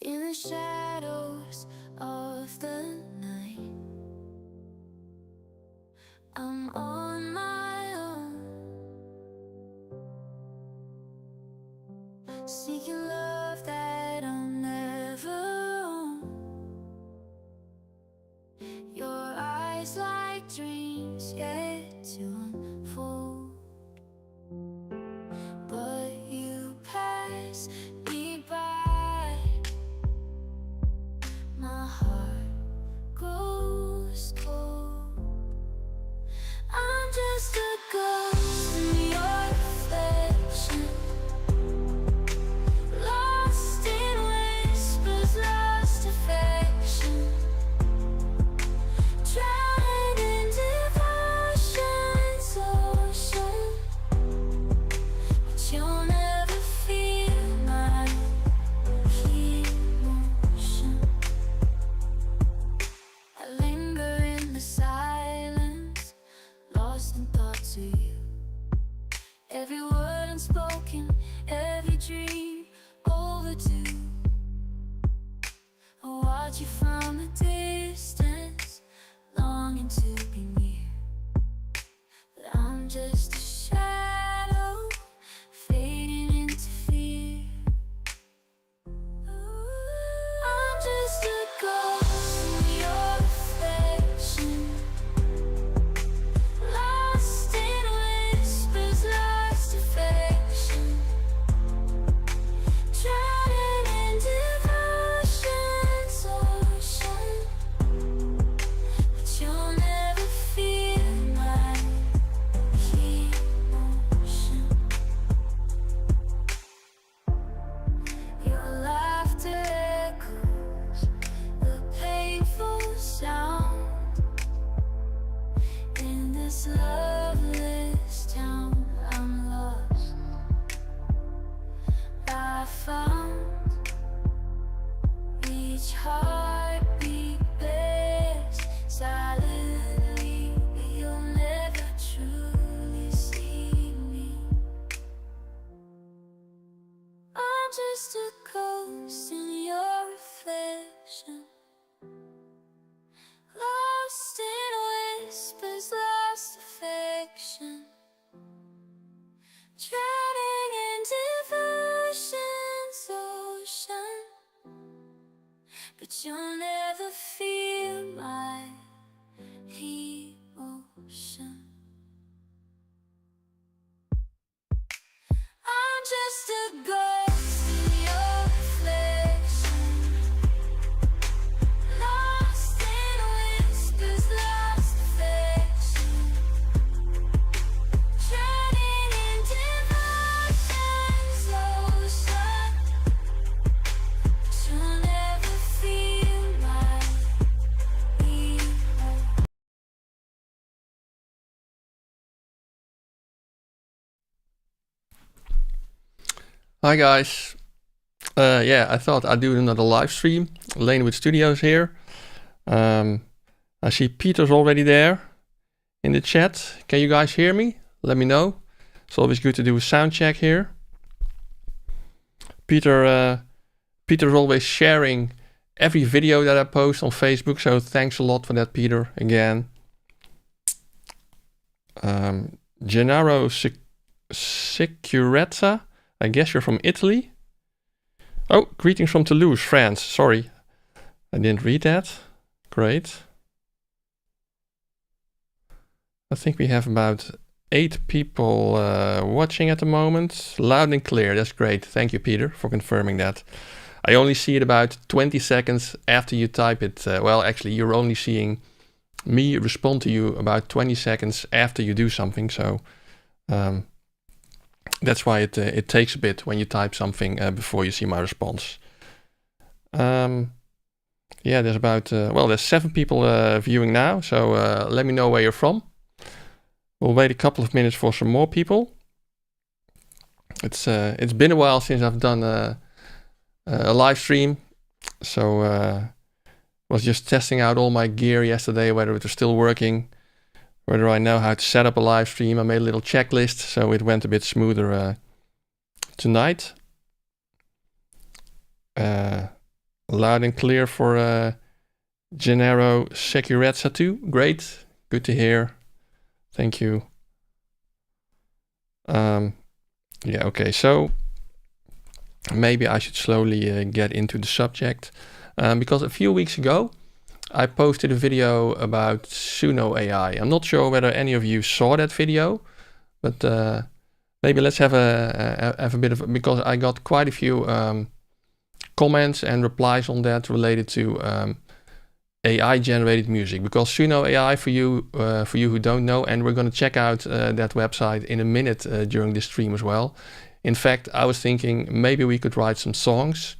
In the shadows of the night, I'm on my own, seeking love that I'll never own. Your eyes like dreams yet to unfold, but you pass me by. My heart grows cold. I'm just a ghost in your reflection, lost in whispers, lost affection, drowned in devotion's ocean. But you'll never feel my emotion. I linger in the silence, lost in thoughts of you. Every word unspoken, every dream overdue. I watch you from a distance, longing to be near. But I'm just a shadow, fading into fear. I'm just a ghost in your reflection, lost in whispers, lost affection, drowning in devotion's ocean. But you'll never feel my emotion. Your laughter echoes the painful sound in this loveless town. I'm lost. I found each heartbeat bears silently. You'll never truly see me. I'm just a ghost in your reflection, lost in whispers, lost affection, drowning in devotion's ocean. But you'll never feel my emotion. I'm just a ghost in your reflection, lost in whispers, lost affection, drowning in devotion's ocean. But you'll never feel my emotion. Hi guys. Yeah, I thought I'd do another live stream. Lanewood Studios here. I see Peter's already there in the chat. Can you guys hear me? Let me know. It's always good to do a sound check here. Peter's always sharing every video that I post on Facebook, so thanks a lot for that, Peter, again. Gennaro Sicurezza, I guess you're from Italy. Oh, greetings from Toulouse, France. Sorry, I didn't read that. Great. I think we have about 8 people watching at the moment. Loud and clear, that's great. Thank you, Peter, for confirming that. I only see it about 20 seconds after you type it. Well, actually, you're only seeing me respond to you about 20 seconds after you do something. So that's why it takes a bit when you type something before you see my response. Yeah, there's about, well, there's 7 people viewing now. So let me know where you're from. We'll wait a couple of minutes for some more people. It's been a while since I've done a live stream. So was just testing out all my gear yesterday, whether it was still working, whether I know how to set up a live stream. I made a little checklist, so it went a bit smoother tonight. Loud and clear for Gennaro Securezza too. Great. Good to hear. Thank you. Yeah, okay. So maybe I should slowly get into the subject. Because a few weeks ago, I posted a video about Suno AI. I'm not sure whether any of you saw that video, but maybe let's have a bit of, because I got quite a few comments and replies on that related to AI generated music. Because Suno AI, for you who don't know, and we're going to check out that website in a minute during this stream as well. In fact, I was thinking maybe we could write some songs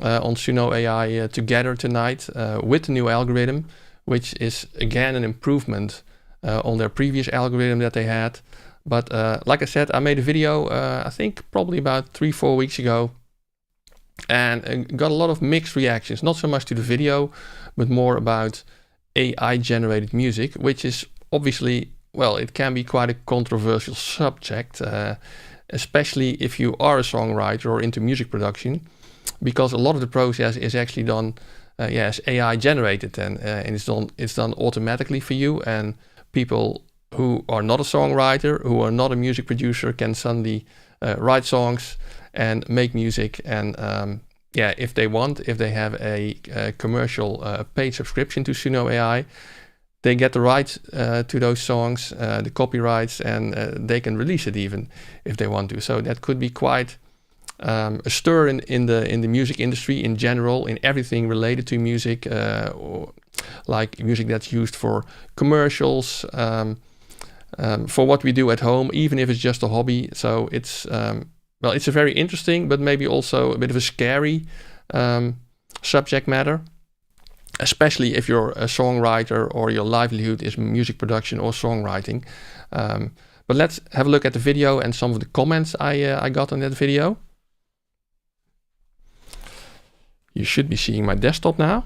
on Suno AI together tonight with the new algorithm, which is again an improvement on their previous algorithm that they had. But like I said, I made a video, I think probably about 3-4 weeks ago, and got a lot of mixed reactions, not so much to the video, but more about AI generated music, which is obviously, well, it can be quite a controversial subject, especially if you are a songwriter or into music production, because a lot of the process is actually done, yes, AI generated, and it's done automatically for you, and people who are not a songwriter, who are not a music producer, can suddenly write songs and make music. And yeah, if they want, if they have a commercial paid subscription to Suno AI, they get the rights to those songs, the copyrights, and they can release it even if they want to. So that could be quite a stir in the music industry in general, in everything related to music, or like music that's used for commercials, for what we do at home, even if it's just a hobby. So it's well, it's a very interesting, but maybe also a bit of a scary subject matter, especially if you're a songwriter or your livelihood is music production or songwriting. But let's have a look at the video and some of the comments I got on that video. You should be seeing my desktop now.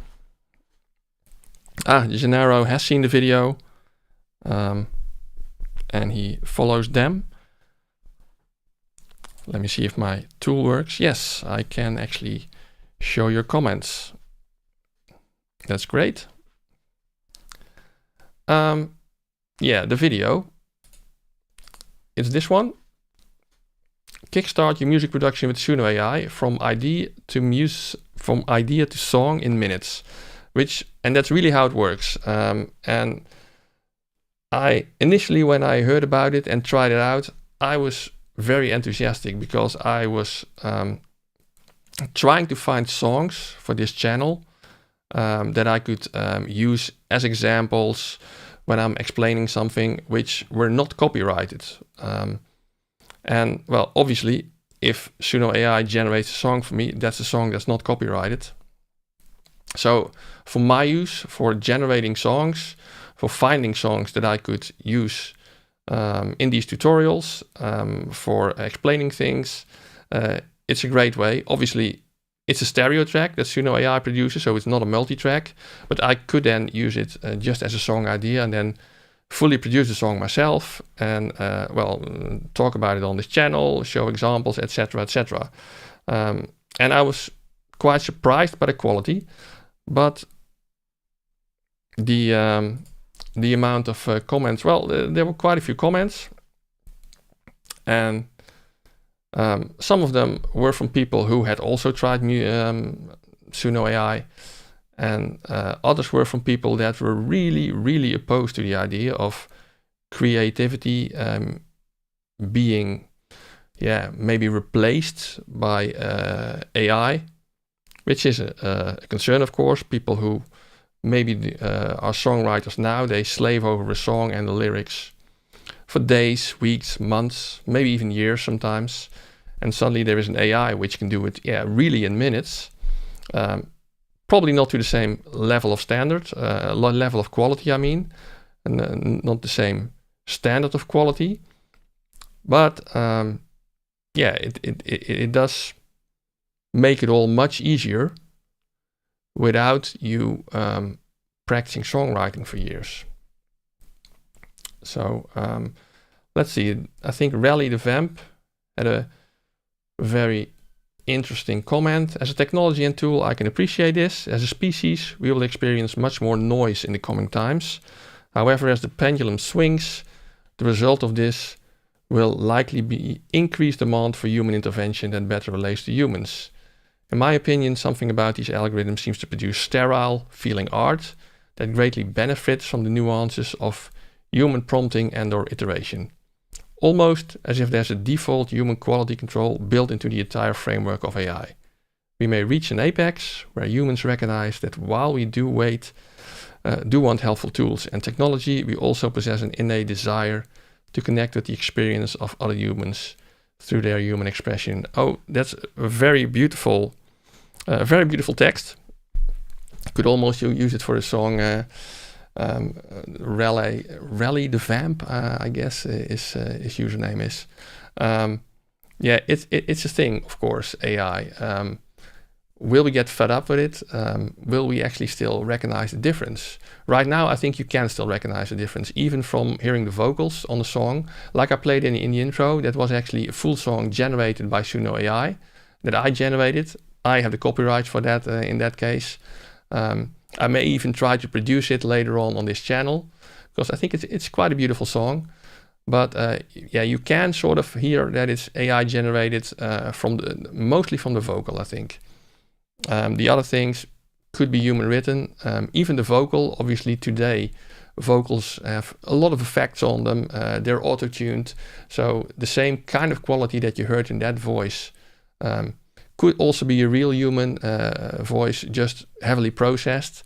Gennaro has seen the video, and he follows them. Let me see if my tool works. Yes, I can actually show your comments. That's great. Yeah, the video. It's this one. Kickstart your music production with Suno AI from idea to song in minutes. And that's really how it works. And I initially, when I heard about it and tried it out, I was very enthusiastic, because I was trying to find songs for this channel that I could use as examples when I'm explaining something which were not copyrighted. And well, obviously, if Suno AI generates a song for me, that's a song that's not copyrighted. So for my use, for generating songs, for finding songs that I could use in these tutorials, for explaining things, it's a great way. Obviously, it's a stereo track that Suno AI produces, so it's not a multi-track, but I could then use it just as a song idea and then fully produce the song myself and, well, talk about it on this channel, show examples, etc., etc. And I was quite surprised by the quality, but the amount of comments, well, there were quite a few comments, and some of them were from people who had also tried Suno AI, and others were from people that were really, really opposed to the idea of creativity being, yeah, maybe replaced by AI, which is a concern, of course. People who maybe are songwriters now, they slave over a song and the lyrics for days, weeks, months, maybe even years sometimes. And suddenly there is an AI which can do it, yeah, really in minutes. Probably not to the same level of standard, level of quality, I mean, and not the same standard of quality. But yeah, it does make it all much easier without you practicing songwriting for years. So let's see. I think Rally the Vamp had a very interesting comment. As a technology and tool, I can appreciate this. As a species, we will experience much more noise in the coming times. However, as the pendulum swings, the result of this will likely be increased demand for human intervention that better relates to humans. In my opinion, something about these algorithms seems to produce sterile, feeling art that greatly benefits from the nuances of human prompting and or iteration. Almost as if there's a default human quality control built into the entire framework of AI. We may reach an apex where humans recognize that while we do want helpful tools and technology, we also possess an innate desire to connect with the experience of other humans through their human expression. Oh, that's a very beautiful text. Could almost use it for a song. Rally the Vamp, I guess his username is. Yeah, it's a thing, of course, AI. Will we get fed up with it? Will we actually still recognize the difference? Right now, I think you can still recognize the difference, even from hearing the vocals on the song. Like I played in the intro, that was actually a full song generated by Suno AI that I generated. I have the copyright for that in that case. I may even try to produce it later on this channel, because I think it's quite a beautiful song. But yeah, you can sort of hear that it's AI generated mostly from the vocal, I think. The other things could be human written. Even the vocal, obviously today, vocals have a lot of effects on them. They're auto-tuned. So the same kind of quality that you heard in that voice could also be a real human voice, just heavily processed.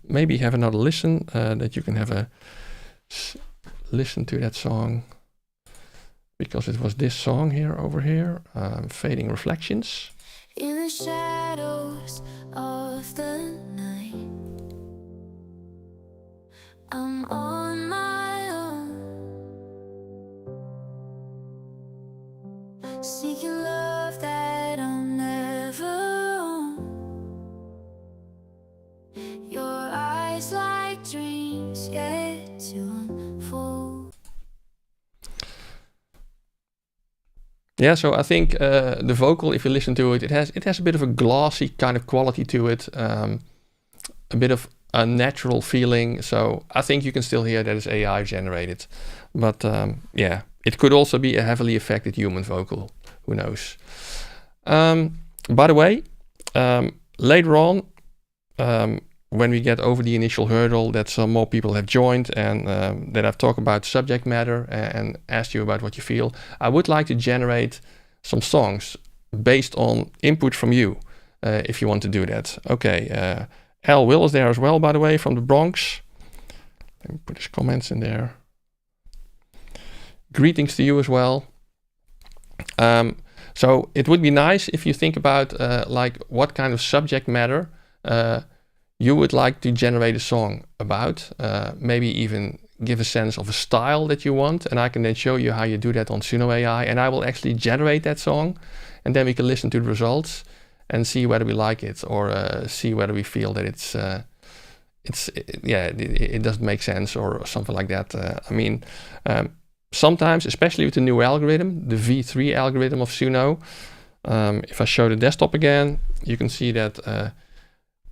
Maybe have another listen that you can have a listen to that song, because it was this song here over here, Fading Reflections. In the shadows of the night, I'm on my own, seeking love that I'll never own. Your eyes like dreams yet to unfold. Yeah, so I think the vocal, if you listen to it, it has a bit of a glossy kind of quality to it, a bit of a natural feeling. So I think you can still hear that it's AI generated. But yeah, it could also be a heavily affected human vocal. Who knows? By the way, later on, when we get over the initial hurdle that some more people have joined and that I've talked about subject matter and asked you about what you feel, I would like to generate some songs based on input from you, if you want to do that. Okay, Al Will is there as well, by the way, from the Bronx. Let me put his comments in there. Greetings to you as well. So it would be nice if you think about like what kind of subject matter you would like to generate a song about, maybe even give a sense of a style that you want, and I can then show you how you do that on Suno AI, and I will actually generate that song, and then we can listen to the results and see whether we like it, or see whether we feel that it doesn't make sense or something like that. I mean, sometimes, especially with the new algorithm, the V3 algorithm of Suno, if I show the desktop again, you can see that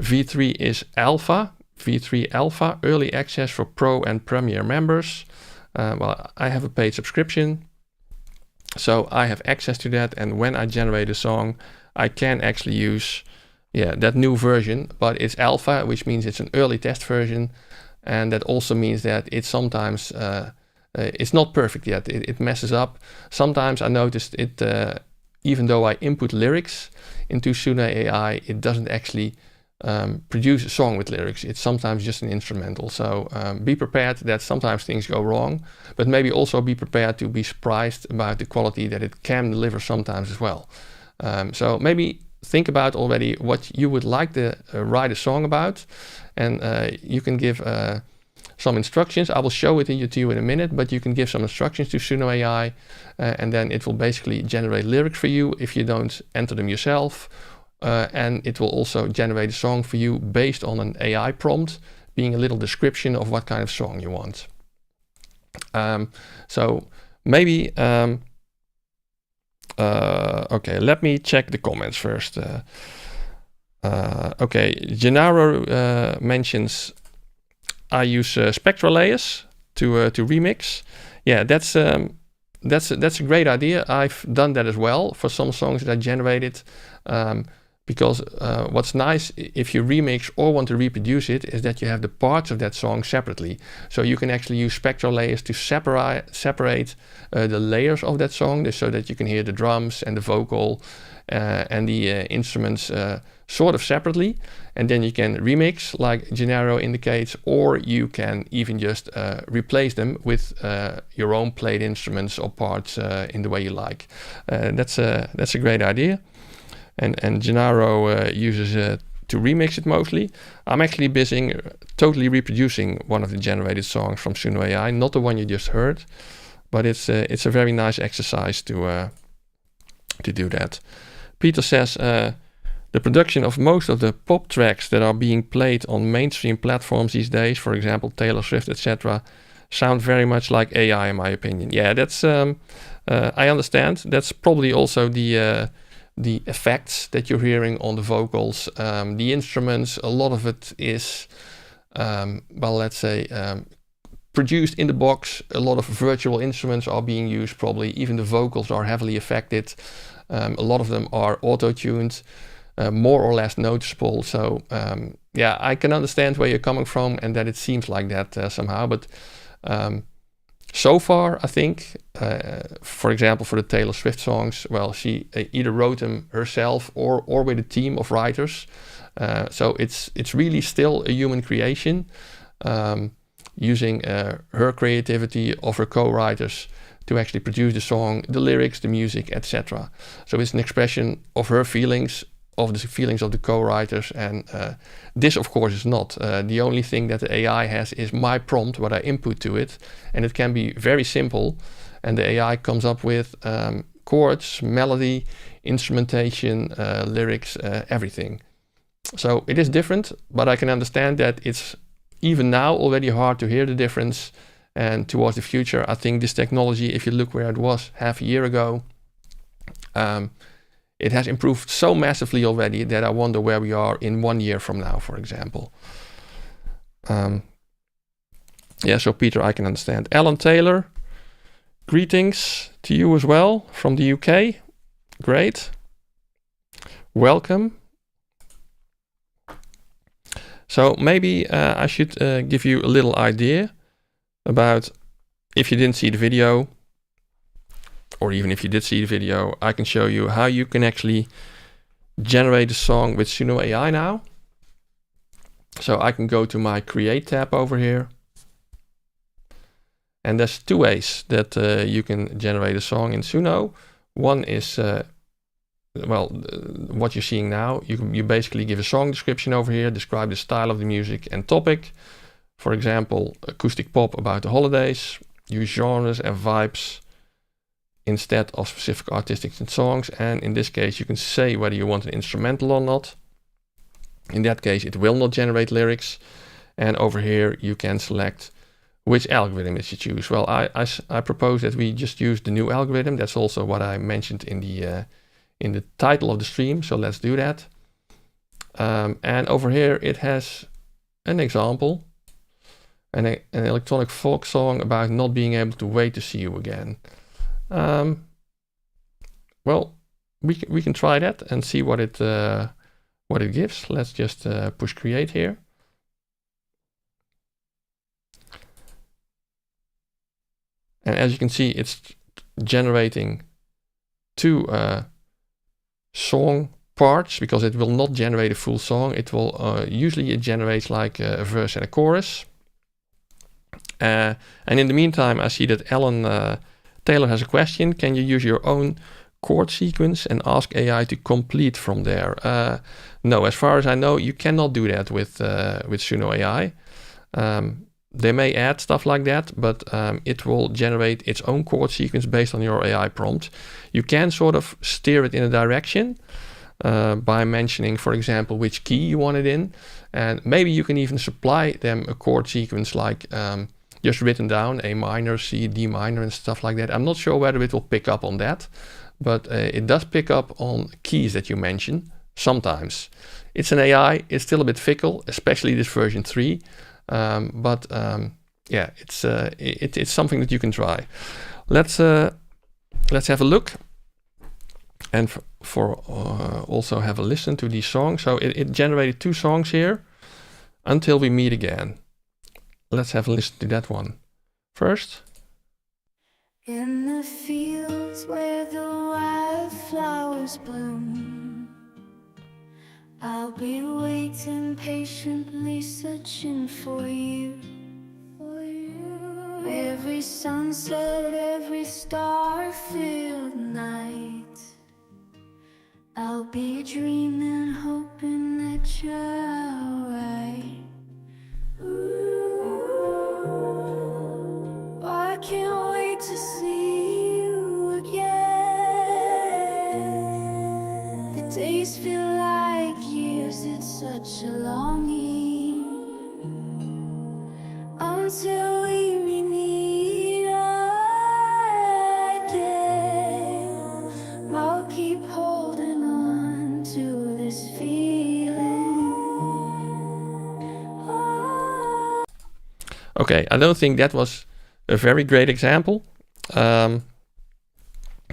V3 is alpha, V3 alpha, early access for Pro and Premier members. Well, I have a paid subscription, so I have access to that, and when I generate a song, I can actually use that new version, but it's alpha, which means it's an early test version, and that also means that it sometimes it's not perfect yet. It messes up. Sometimes I noticed it, even though I input lyrics into Suno AI, it doesn't actually produce a song with lyrics. It's sometimes just an instrumental. So be prepared that sometimes things go wrong, but maybe also be prepared to be surprised about the quality that it can deliver sometimes as well. So maybe think about already what you would like to write a song about, and you can give some instructions. I will show it to you in a minute, but you can give some instructions to Suno AI, and then it will basically generate lyrics for you if you don't enter them yourself. And it will also generate a song for you based on an AI prompt, being a little description of what kind of song you want. So maybe Okay, let me check the comments first. Okay, Gennaro mentions I use spectral layers to remix. Yeah, that's a great idea. I've done that as well for some songs that I generated. Because what's nice if you remix or want to reproduce it is that you have the parts of that song separately. So you can actually use spectral layers to separate the layers of that song, so that you can hear the drums and the vocal and the instruments sort of separately. And then you can remix, like Gennaro indicates, or you can even just replace them with your own played instruments or parts in the way you like. That's a great idea. And Gennaro uses to remix it mostly. I'm actually busy totally reproducing one of the generated songs from Suno AI, not the one you just heard, but it's a very nice exercise to do that. Peter says the production of most of the pop tracks that are being played on mainstream platforms these days, for example Taylor Swift, etc., sound very much like AI, in my opinion. Yeah, that's I understand. That's probably also the effects that you're hearing on the vocals, the instruments. A lot of it is, well, let's say, produced in the box. A lot of virtual instruments are being used, probably. Even the vocals are heavily affected. A lot of them are auto-tuned, more or less noticeable. So, yeah, I can understand where you're coming from and that it seems like that somehow. But so far, I think, for example, for the Taylor Swift songs, well, she either wrote them herself or with a team of writers. So it's really still a human creation, using her creativity of her co-writers to actually produce the song, the lyrics, the music, etc. So it's an expression of her feelings, of the feelings of the co-writers, and this of course is not. The only thing that the AI has is my prompt, what I input to it, and it can be very simple, and the AI comes up with chords, melody, instrumentation, lyrics, everything. So it is different, but I can understand that it's even now already hard to hear the difference, and towards the future I think this technology, if you look where it was half a year ago, it has improved so massively already that I wonder where we are in 1 year from now, for example. Yeah, so Peter, I can understand. Alan Taylor, greetings to you as well from the UK. Great. Welcome. So maybe I should give you a little idea about, if you didn't see the video, or even if you did see the video, I can show you how you can actually generate a song with Suno AI now. So I can go to my Create tab over here. And there's two ways that you can generate a song in Suno. One is, what you're seeing now. You basically give a song description over here, describe the style of the music and topic. For example, acoustic pop about the holidays. Use genres and vibes instead of specific artists and songs, and in this case you can say whether you want an instrumental or not. In that case it will not generate lyrics, and over here you can select which algorithm you choose. Well, I propose that we just use the new algorithm. That's also what I mentioned in the title of the stream, so let's do that. And over here it has an example, an electronic folk song about not being able to wait to see you again. Well, we can try that and see what it gives. Let's just push create here. And as you can see, it's generating two song parts, because it will not generate a full song. It will usually it generates like a verse and a chorus. And in the meantime, I see that Alan Taylor has a question. Can you use your own chord sequence and ask AI to complete from there? No, as far as I know, you cannot do that with Suno AI. They may add stuff like that, but it will generate its own chord sequence based on your AI prompt. You can sort of steer it in a direction by mentioning, for example, which key you want it in. And maybe you can even supply them a chord sequence like just written down, A minor, C, D minor and stuff like that. I'm not sure whether it will pick up on that, but it does pick up on keys that you mention sometimes. It's an AI, it's still a bit fickle, especially this version 3, but yeah, it's something that you can try. Let's have a look and also have a listen to these songs. So it generated 2 songs here, Until We Meet Again. Let's have a listen to that one first. In the fields where the wildflowers bloom, I'll be waiting patiently, searching for you. Every sunset, every star-filled night, I'll be dreaming, hoping that you're alright. Ooh, I can't wait to see you again. The days feel like years, it's such a longing until we meet again. I'll keep holding on to this feeling. Oh. Okay, I don't think that was a very great example.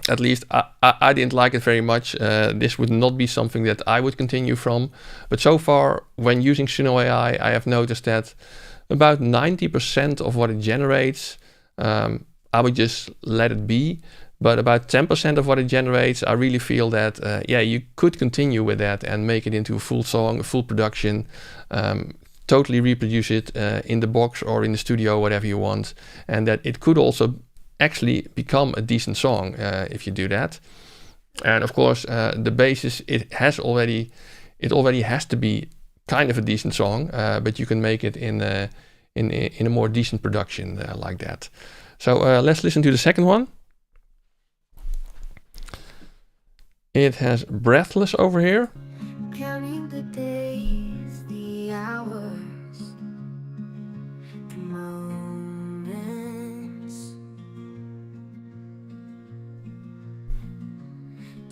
At least I didn't like it very much. This would not be something that I would continue from. But so far, when using Suno AI, I have noticed that about 90% of what it generates, I would just let it be. But about 10% of what it generates, I really feel that, yeah, you could continue with that and make it into a full song, a full production, totally reproduce it in the box or in the studio, whatever you want. And that it could also actually become a decent song if you do that. And of course, the basis, it already has to be kind of a decent song, but you can make it in a more decent production like that. So let's listen to the second one. It has Breathless over here. Counting the days, the hours, the moments,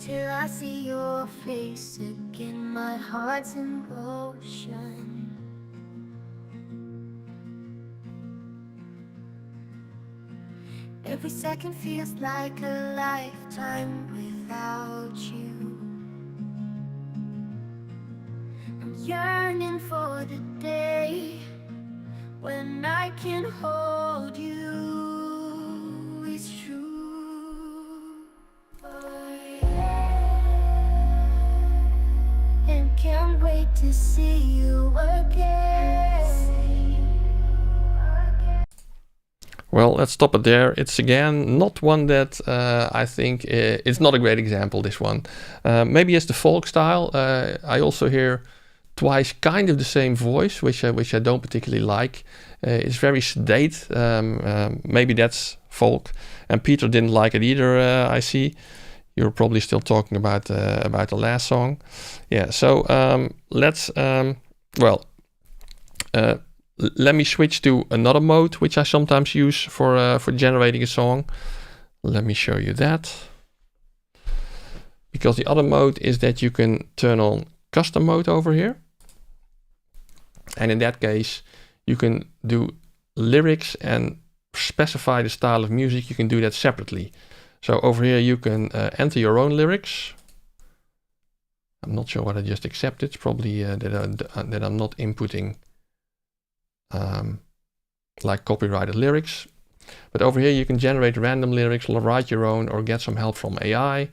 till I see your face again, my heart's in motion. Every second feels like a lifetime without you. I'm yearning for the day when I can hold you. It's true. Oh, yeah. And can't wait to see you again. Well, let's stop it there. It's again not one that I think it's not a great example, this one. Maybe as the folk style, I also hear twice kind of the same voice, which I don't particularly like. It's very sedate. Maybe that's folk. And Peter didn't like it either, I see. You're probably still talking about the last song. Yeah, so let's, let me switch to another mode, which I sometimes use for generating a song. Let me show you that. Because the other mode is that you can turn on custom mode over here. And in that case, you can do lyrics and specify the style of music. You can do that separately. So over here, you can enter your own lyrics. I'm not sure what I just accepted. It's probably that I'm not inputting like copyrighted lyrics. But over here you can generate random lyrics, write your own, or get some help from AI.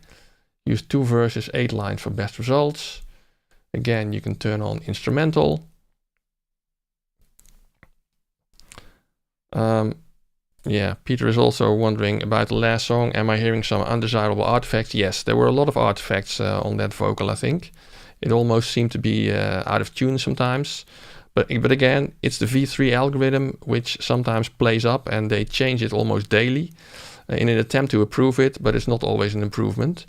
Use 2 verses, 8 lines for best results. Again, you can turn on instrumental. Yeah, Peter is also wondering about the last song. Am I hearing some undesirable artifacts? Yes, there were a lot of artifacts on that vocal, I think. It almost seemed to be out of tune sometimes. But again, it's the V3 algorithm which sometimes plays up, and they change it almost daily in an attempt to improve it, but it's not always an improvement.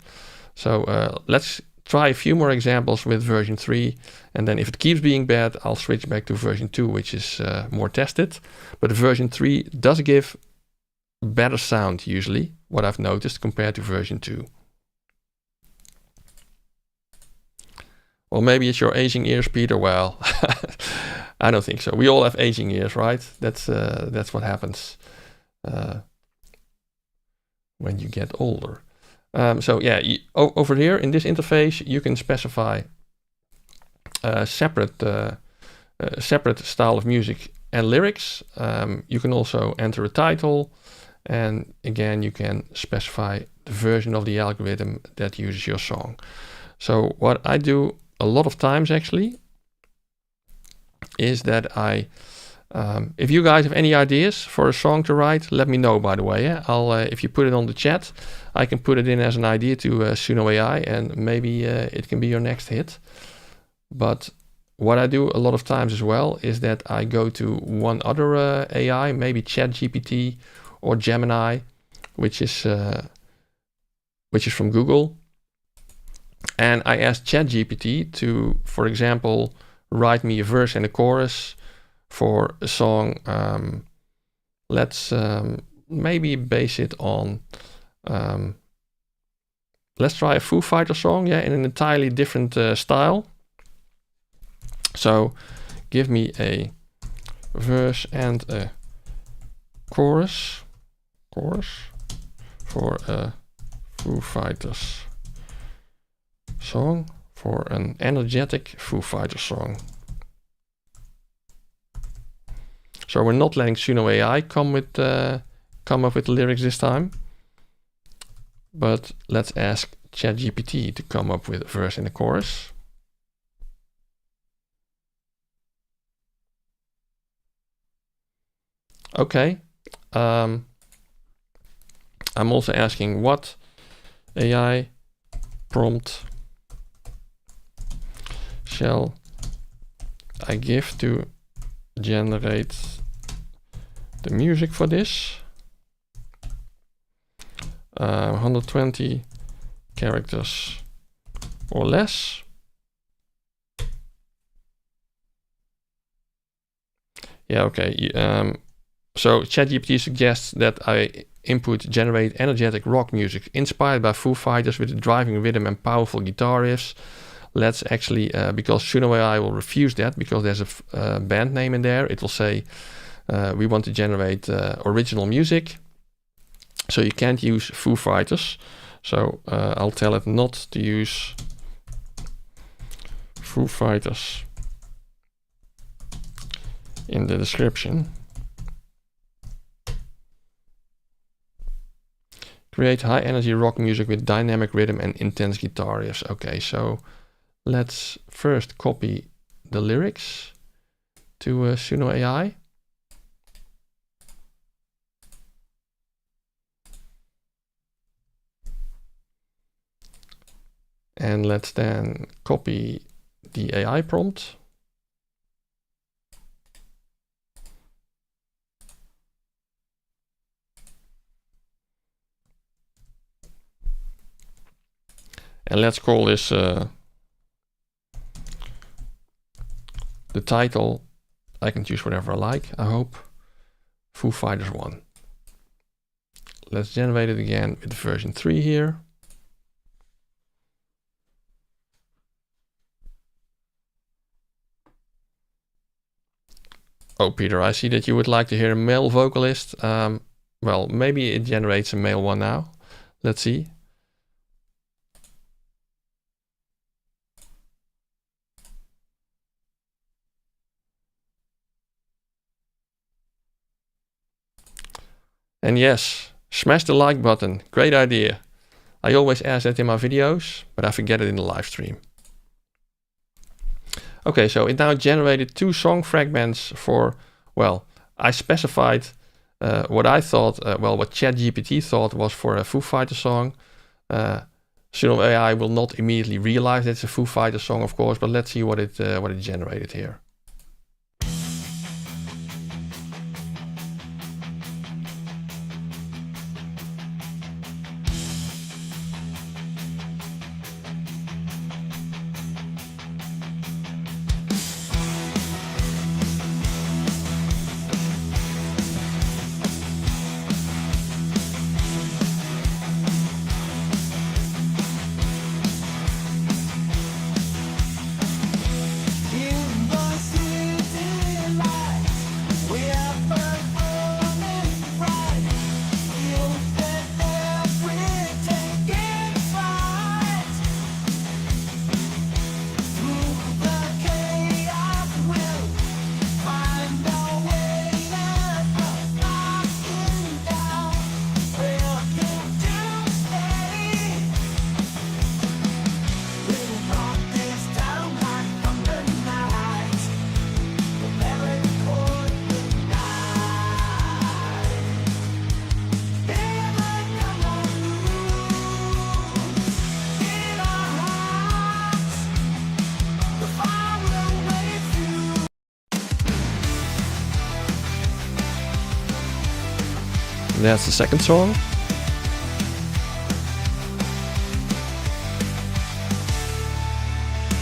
So let's try a few more examples with version 3, and then if it keeps being bad, I'll switch back to version 2, which is more tested. But version 3 does give better sound usually, what I've noticed, compared to version 2. Or maybe it's your aging ears, Peter. Well, I don't think so. We all have aging ears, right? That's what happens when you get older. So yeah, over here in this interface, you can specify separate style of music and lyrics. You can also enter a title, and again, you can specify the version of the algorithm that uses your song. So what I do a lot of times actually is that if you guys have any ideas for a song to write, let me know, by the way. Yeah? If you put it on the chat, I can put it in as an idea to Suno AI, and maybe it can be your next hit. But what I do a lot of times as well is that I go to one other AI, maybe ChatGPT or Gemini, which is from Google. And I ask ChatGPT to, for example, write me a verse and a chorus for a song. Let's maybe base it on, let's try a Foo Fighters song, yeah, in an entirely different style. So give me a verse and a chorus for a Foo Fighters song, for an energetic Foo Fighters song. So we're not letting Suno AI come up with the lyrics this time, but let's ask ChatGPT to come up with a verse and a chorus. Okay. I'm also asking what AI prompt shall I give to generate the music for this? 120 characters or less. Yeah, okay. So ChatGPT suggests that I input generate energetic rock music inspired by Foo Fighters with a driving rhythm and powerful guitar riffs. Let's actually, because Suno AI will refuse that because there's a band name in there, it will say we want to generate original music. So you can't use Foo Fighters. So I'll tell it not to use Foo Fighters in the description. Create high energy rock music with dynamic rhythm and intense guitar riffs. Okay, so let's first copy the lyrics to Suno AI. And let's then copy the AI prompt. And let's call this the title. I can choose whatever I like, I hope. Foo Fighters 1. Let's generate it again with version 3 here. Oh, Peter, I see that you would like to hear a male vocalist. Well, maybe it generates a male one now. Let's see. And yes, smash the like button. Great idea. I always ask that in my videos, but I forget it in the live stream. Okay, so it now generated 2 song fragments for, well, I specified what I thought, what ChatGPT thought was for a Foo Fighters song. Suno AI will not immediately realize it's a Foo Fighters song, of course, but let's see what it generated here. that's the second song.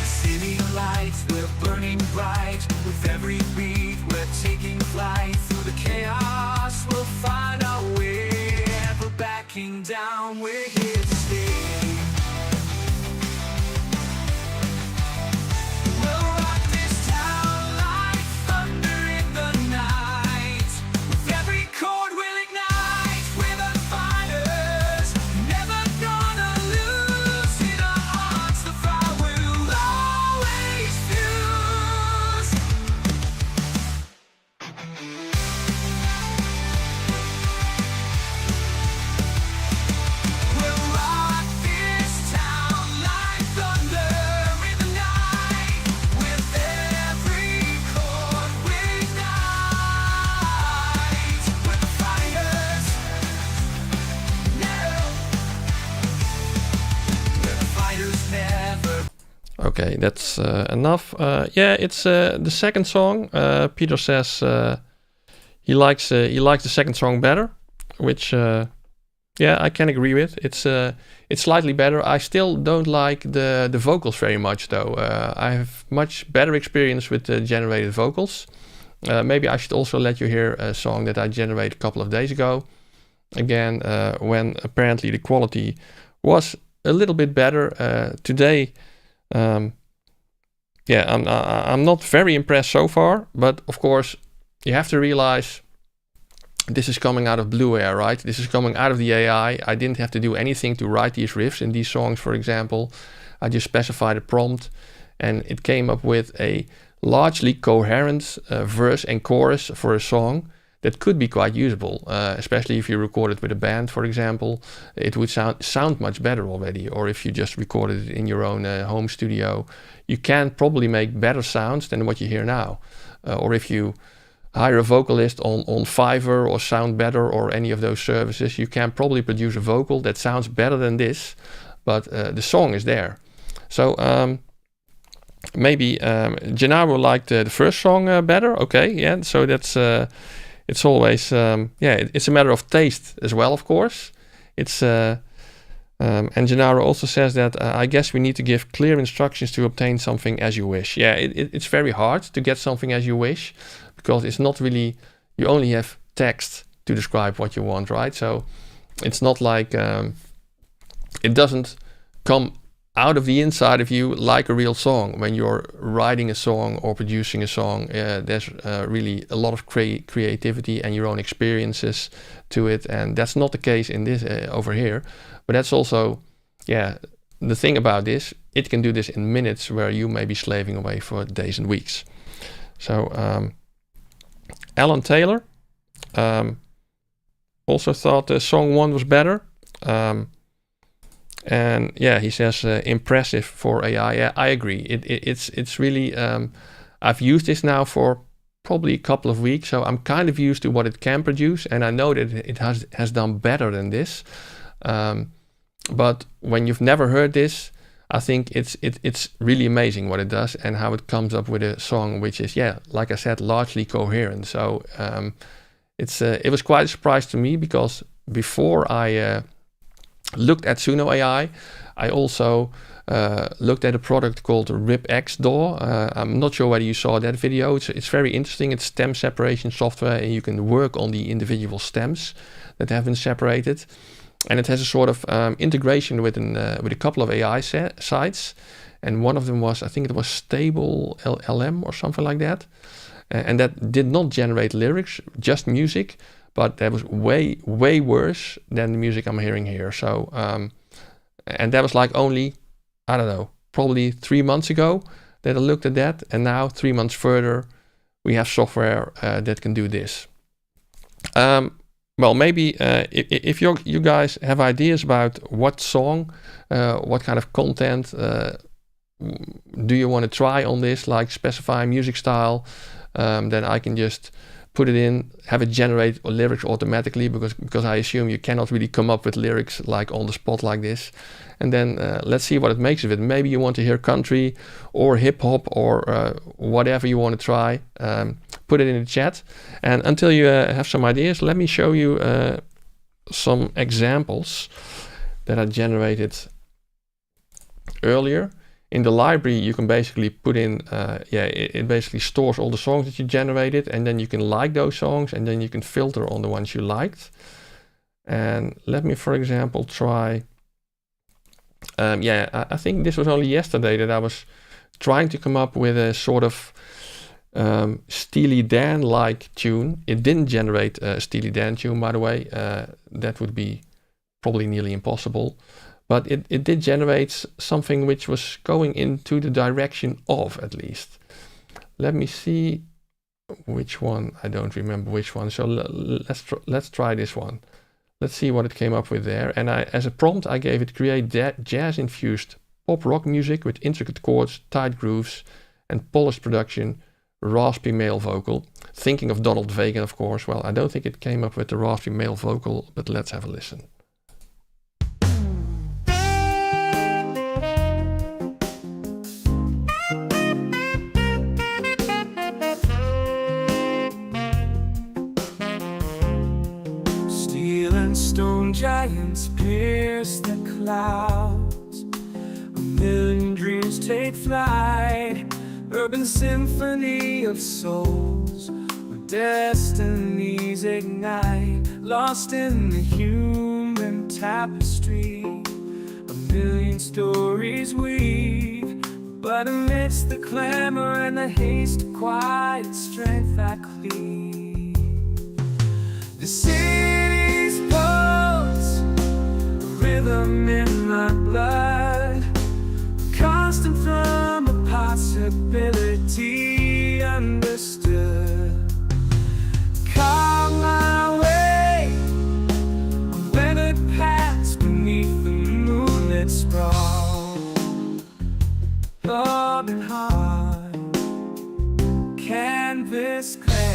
City lights, we're burning bright. With every beat, we're taking flight. Through the chaos, we'll find our way. Never backing down, we're here to stay. We'll rock this town like thunder in the night. With every chord, we'll ignite. We're the fighters, never gonna lose. In our hearts, the fire will always fuse. We'll rock this town like thunder in the night. With every chord we ignite. We're the fighters, never. We're the fighters, never. Okay, that's enough. Yeah, it's the second song. Peter says he likes the second song better, which yeah, I can agree with. It's slightly better. I still don't like the vocals very much though. I have much better experience with the generated vocals. Maybe I should also let you hear a song that I generated a couple of days ago. Again, when apparently the quality was a little bit better. Today, yeah, I'm not very impressed so far, but of course you have to realize this is coming out of Blue Air, right? This is coming out of the AI. I didn't have to do anything to write these riffs in these songs, for example. I just specified a prompt and it came up with a largely coherent verse and chorus for a song that could be quite usable, especially if you record it with a band, for example. It would sound much better already, or if you just recorded it in your own home studio, you can probably make better sounds than what you hear now. Or if you hire a vocalist on Fiverr or Sound Better or any of those services, you can probably produce a vocal that sounds better than this, but the song is there. So maybe Gennaro liked the first song better. Okay, yeah, so that's it's always yeah, it's a matter of taste as well, of course. It's and Gennaro also says that I guess we need to give clear instructions to obtain something as you wish. Yeah, it's very hard to get something as you wish, because it's not really, you only have text to describe what you want, right? So it's not like, it doesn't come out of the inside of you like a real song. When you're writing a song or producing a song, there's really a lot of creativity and your own experiences to it. And that's not the case in this over here. But that's also, yeah, the thing about this, it can do this in minutes where you may be slaving away for days and weeks. So, Alan Taylor also thought song 1 was better. And yeah, he says impressive for AI. Yeah, I agree. It's really, I've used this now for probably a couple of weeks, so I'm kind of used to what it can produce, and I know that it has done better than this. But when you've never heard this, I think it's really amazing what it does and how it comes up with a song which is, yeah, like I said, largely coherent. So it was quite a surprise to me, because before I looked at Suno AI, I also looked at a product called RipX DAW. I'm not sure whether you saw that video. It's very interesting. It's stem separation software, and you can work on the individual stems that have been separated. And it has a sort of integration with a couple of AI sites, and one of them was, I think it was Stable LM or something like that, and that did not generate lyrics, just music, but that was way worse than the music I'm hearing here. So, and that was like only, I don't know, probably 3 months ago that I looked at that, and now 3 months further, we have software that can do this. Well, maybe if you guys have ideas about what song, what kind of content do you want to try on this, like specify music style, then I can just put it in, have it generate lyrics automatically, because I assume you cannot really come up with lyrics like on the spot like this. And then let's see what it makes of it. Maybe you want to hear country or hip hop or whatever you want to try. Put it in the chat. And until you have some ideas, let me show you some examples that I generated earlier. In the library, you can basically put in, it basically stores all the songs that you generated, and then you can like those songs, and then you can filter on the ones you liked. And let me, for example, try, I think this was only yesterday that I was trying to come up with a sort of Steely Dan-like tune. It didn't generate a Steely Dan tune, by the way. That would be probably nearly impossible. But it did generate something which was going into the direction of, at least. Let me see which one. I don't remember which one. So let's try this one. Let's see what it came up with there. And as a prompt, I gave it create jazz-infused pop rock music with intricate chords, tight grooves, and polished production, raspy male vocal. Thinking of Donald Fagen, of course. Well, I don't think it came up with the raspy male vocal, but let's have a listen. Stone giants pierce the clouds, a million dreams take flight, urban symphony of souls, where destinies ignite, lost in the human tapestry, a million stories weave, but amidst the clamor and the haste, quiet strength I cleave. The city's pulse, a rhythm in my blood, constant from a possibility understood. Carve my way on weathered paths beneath the moonlit sprawl. Love and heart, canvas clay.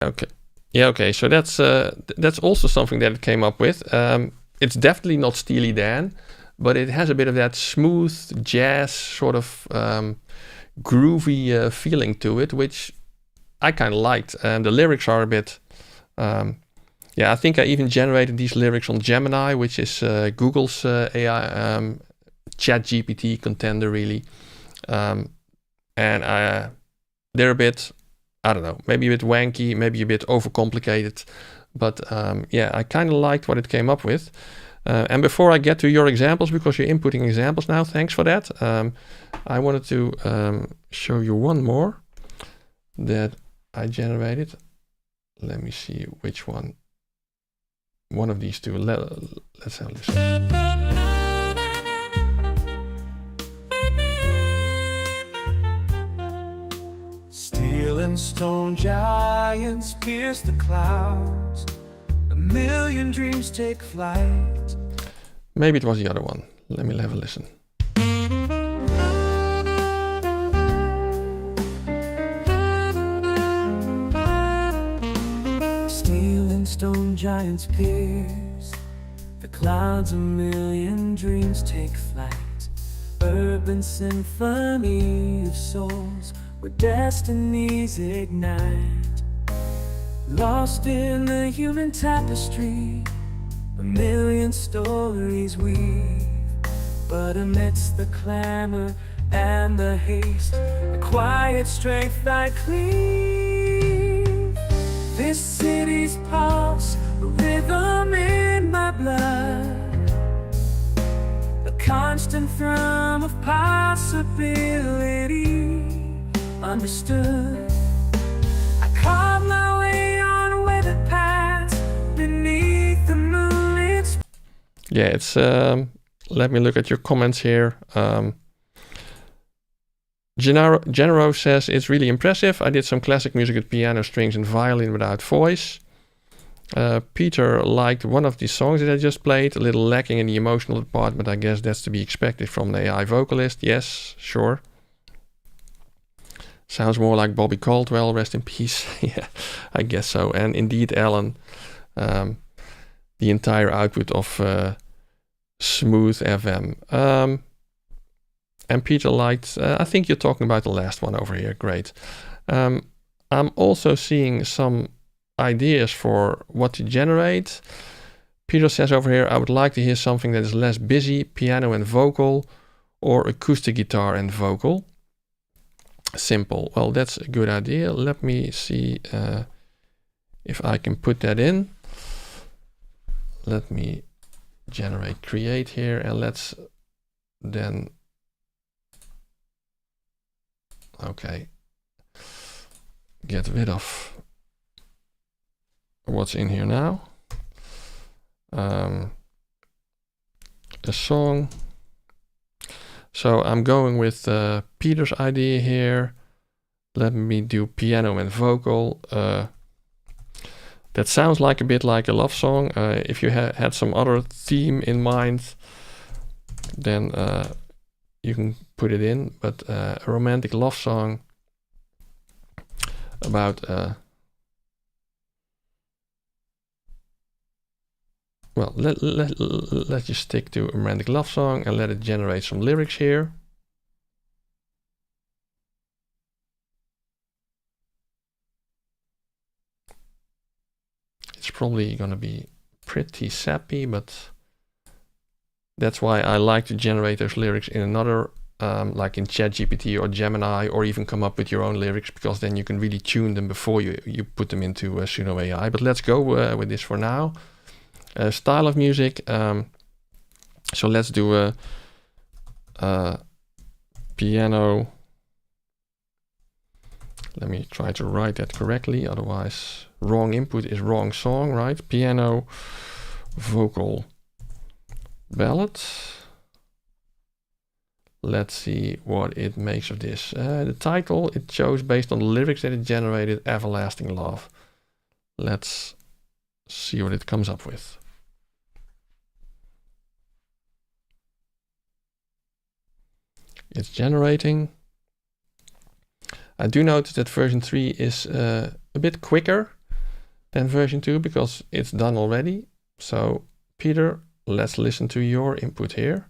Okay. Yeah, okay. So that's also something that it came up with. It's definitely not Steely Dan, but it has a bit of that smooth jazz sort of groovy feeling to it, which I kind of liked. And the lyrics are a bit, I think I even generated these lyrics on Gemini, which is Google's AI chat GPT contender, really. And they're a bit, I don't know, maybe a bit wanky, maybe a bit overcomplicated. But I kind of liked what it came up with. And before I get to your examples, because you're inputting examples now, thanks for that. I wanted to show you one more that I generated. Let me see which one. One of these two. Let's have a listen. Steel and stone giants pierce the clouds, a million dreams take flight. Maybe it was the other one. Let me have a listen. Steel and stone giants pierce the clouds, a million dreams take flight. Urban symphony of souls, where destinies ignite, lost in the human tapestry, a million stories weave, but amidst the clamor and the haste, the quiet strength I cleave. This city's pulse, a rhythm in my blood, a constant thrum of possibility understood. I carve my way on weathered paths beneath the moonlit. Yeah, it's let me look at your comments here. Genero says it's really impressive. I did some classic music with piano, strings, and violin without voice. Peter liked one of the songs that I just played, a little lacking in the emotional part, but I guess that's to be expected from an AI vocalist. Yes, sure. Sounds more like Bobby Caldwell, rest in peace. Yeah, I guess so. And indeed, Alan, the entire output of Smooth FM. And Peter liked, I think you're talking about the last one over here. Great. I'm also seeing some ideas for what to generate. Peter says over here, I would like to hear something that is less busy, piano and vocal, or acoustic guitar and vocal. Simple. Well, that's a good idea. Let me see if I can put that in. Let me generate create here, and let's then, okay, get rid of what's in here now. A song. So I'm going with Peter's idea here. Let me do piano and vocal. That sounds like a bit like a love song. If you had some other theme in mind, then you can put it in. But a romantic love song about well, let's just stick to a romantic love song and let it generate some lyrics here. It's probably gonna be pretty sappy, but that's why I like to generate those lyrics in another, like in ChatGPT or Gemini, or even come up with your own lyrics, because then you can really tune them before you put them into Suno AI. But let's go with this for now. Style of music. So let's do a piano. Let me try to write that correctly, otherwise wrong input is wrong song, right? Piano, vocal, ballad. Let's see what it makes of this. The title it chose based on the lyrics that it generated, Everlasting Love. Let's see what it comes up with. It's generating. I do notice that version 3 is a bit quicker than version 2 because it's done already. So Peter, let's listen to your input here.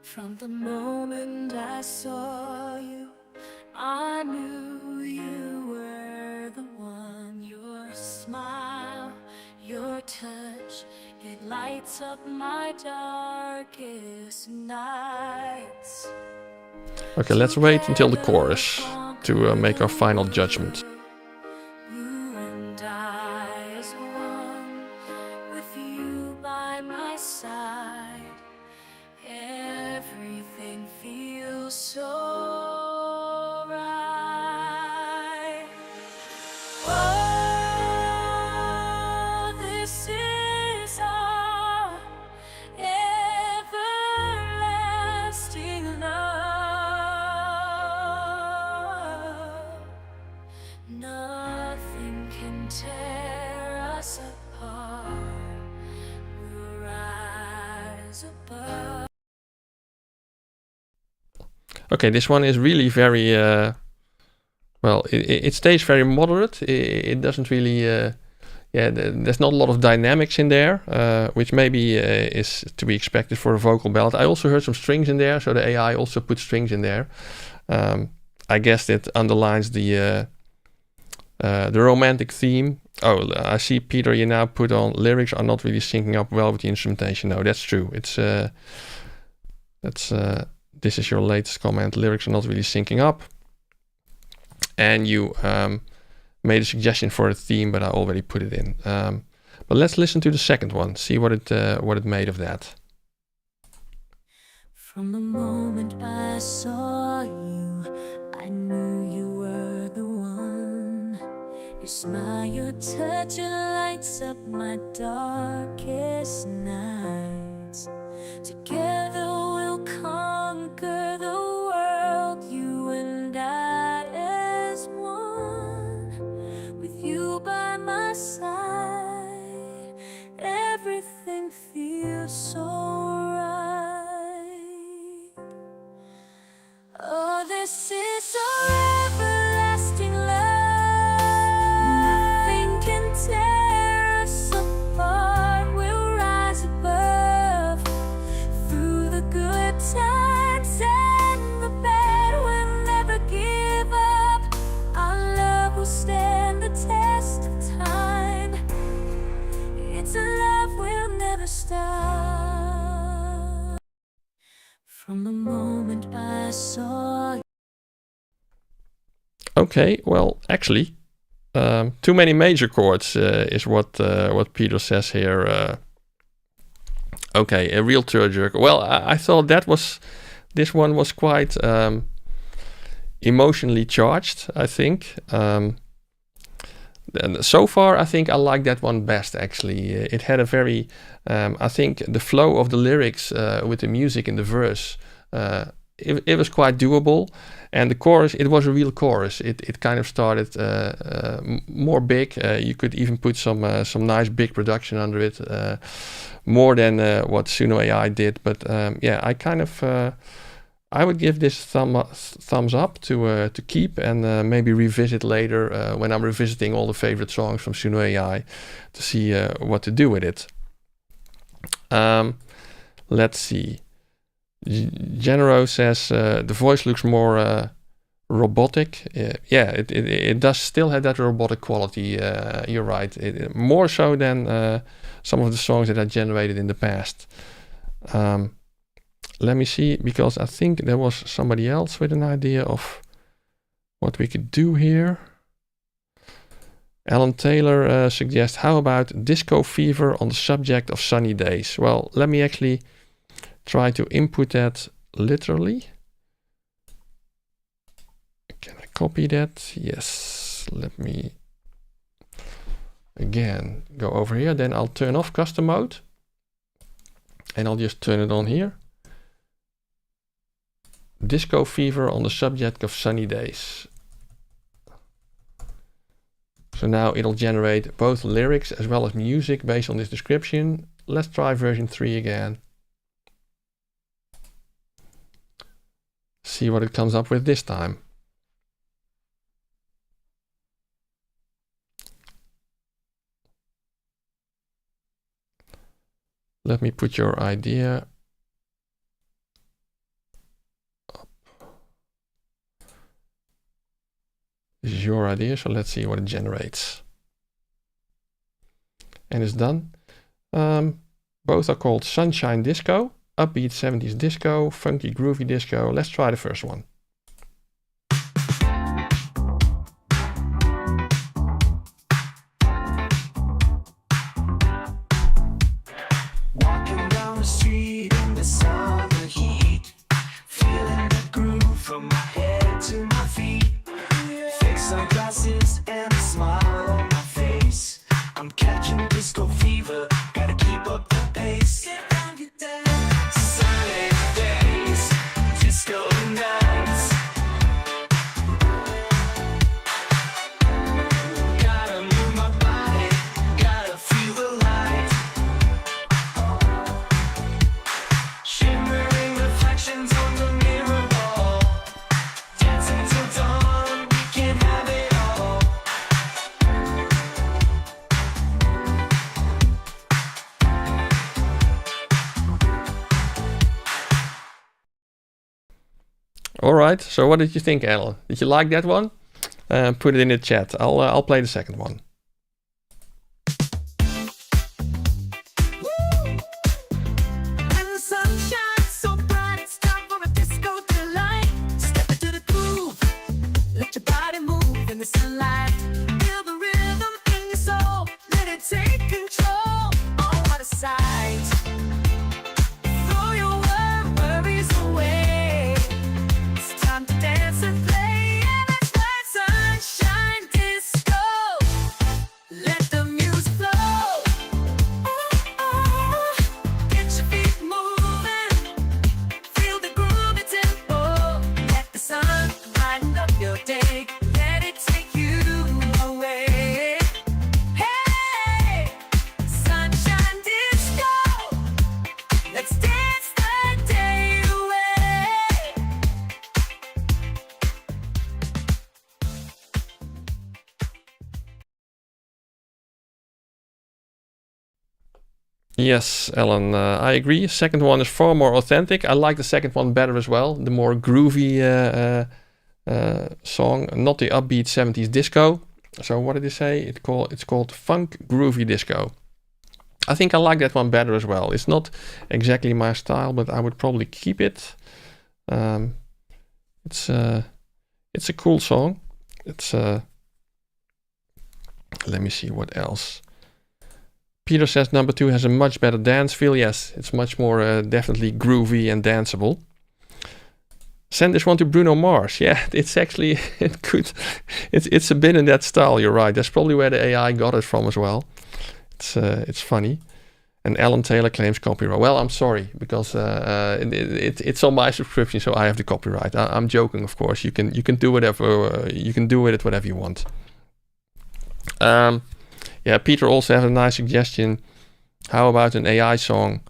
From the moment I saw you, I knew you were the one. Your smile, your touch, it lights up my darkest nights. Okay, let's wait until the chorus to make our final judgment. You and I as one, with you by my side. Everything feels so right. Oh, this is our everlasting love. Nothing can tear us apart. We'll rise above. Okay, this one is really very, well, it stays very moderate. It doesn't really, yeah, there's not a lot of dynamics in there, which maybe is to be expected for a vocal ballad. I also heard some strings in there, so the AI also put strings in there. I guess that underlines the romantic theme. Oh, I see, Peter, you now put on lyrics are not really syncing up well with the instrumentation. No, that's true. It's this is your latest comment. Lyrics are not really syncing up. And you made a suggestion for a theme, but I already put it in. But let's listen to the second one. See what it made of that. From the moment I saw you, I knew you were the one. Your smile, your touch, it lights up my darkest nights. Together we'll conquer the world, you and I as one. With you by my side, everything feels so right. Oh, this is our everlasting love. Nothing can tear us apart. We'll rise above through the good times. Okay, well, actually, too many major chords is what Peter says here. Okay, a real tearjerker. Well, I thought this one was quite emotionally charged, I think. And so far, I think I like that one best, actually. It had a very, I think the flow of the lyrics with the music in the verse, it was quite doable. And the chorus, it was a real chorus. It kind of started more big. You could even put some nice big production under it, more than what Suno AI did. But yeah, I kind of I would give this thumbs up to keep and maybe revisit later when I'm revisiting all the favorite songs from Suno AI to see what to do with it. Let's see. Genero says the voice looks more robotic. Yeah, it does still have that robotic quality. You're right. More so than some of the songs that I generated in the past. Let me see, because I think there was somebody else with an idea of what we could do here. Alan Taylor suggests, how about disco fever on the subject of sunny days? Well, let me actually try to input that literally. Can I copy that? Yes. Let me again go over here. Then I'll turn off custom mode and I'll just turn it on here. Disco fever on the subject of sunny days. So now it'll generate both lyrics as well as music based on this description. Let's try version 3 again. See what it comes up with this time. Let me put your idea up. This is your idea, so let's see what it generates. And it's done. Both are called Sunshine Disco, Upbeat 70s Disco, Funky Groovy Disco. Let's try the first one. Walking down the street in the summer heat, feeling the groove from my head to my feet. Fix sunglasses and a smile on my face. I'm catching disco fever, gotta keep up the pace. Sunny days, disco nights. Gotta move my body, gotta feel the light. Shimmering reflections on the mirror wall. Dancing till dawn, we can have it all. All right. So what did you think, Alan? Did you like that one? Put it in the chat. I'll play the second one. And the sun shines so bright, it's time for a disco delight. Step into the groove, let your body move in the sunlight. Feel the rhythm in your soul, let it take control. Oh, what a sight. Throw your worries away. It's time to dance and play, and that's why Sunshine Disco. Let the music flow. Get your feet moving, feel the groove and tempo. Let the sun brighten up your day, let it take you away. Hey, Sunshine Disco, let's dance the day away. Yes, Alan, I agree. Second one is far more authentic. I like the second one better as well. The more groovy song, not the upbeat 70s disco. So what did he say? It's called Funk Groovy Disco. I think I like that one better as well. It's not exactly my style, but I would probably keep it. It's a cool song. It's let me see what else. Peter says number 2 has a much better dance feel. Yes, it's much more definitely groovy and danceable. Send this one to Bruno Mars. Yeah, it's actually it's a bit in that style. You're right. That's probably where the AI got it from as well. It's funny. And Alan Taylor claims copyright. Well, I'm sorry because it's on my subscription, so I have the copyright. I'm joking, of course. You can do whatever you can do with it, whatever you want. Yeah, Peter also has a nice suggestion. How about an AI song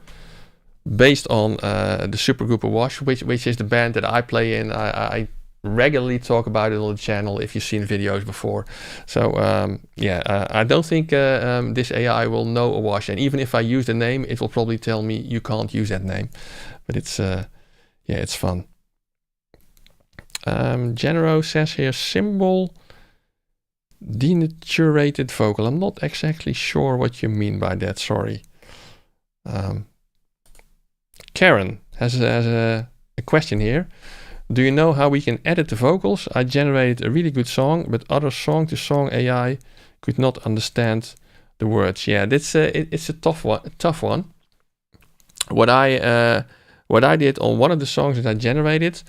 based on the supergroup Wash, which is the band that I play in. I regularly talk about it on the channel if you've seen videos before. So I don't think this AI will know Awash, and even if I use the name, it will probably tell me you can't use that name. But it's it's fun. Genero says here symbol denaturated vocal. I'm not exactly sure what you mean by that. Sorry. Karen has a question here. Do you know how we can edit the vocals? I generated a really good song, but other song-to-song AI could not understand the words. Yeah, it's a tough one. What I did on one of the songs that I generated,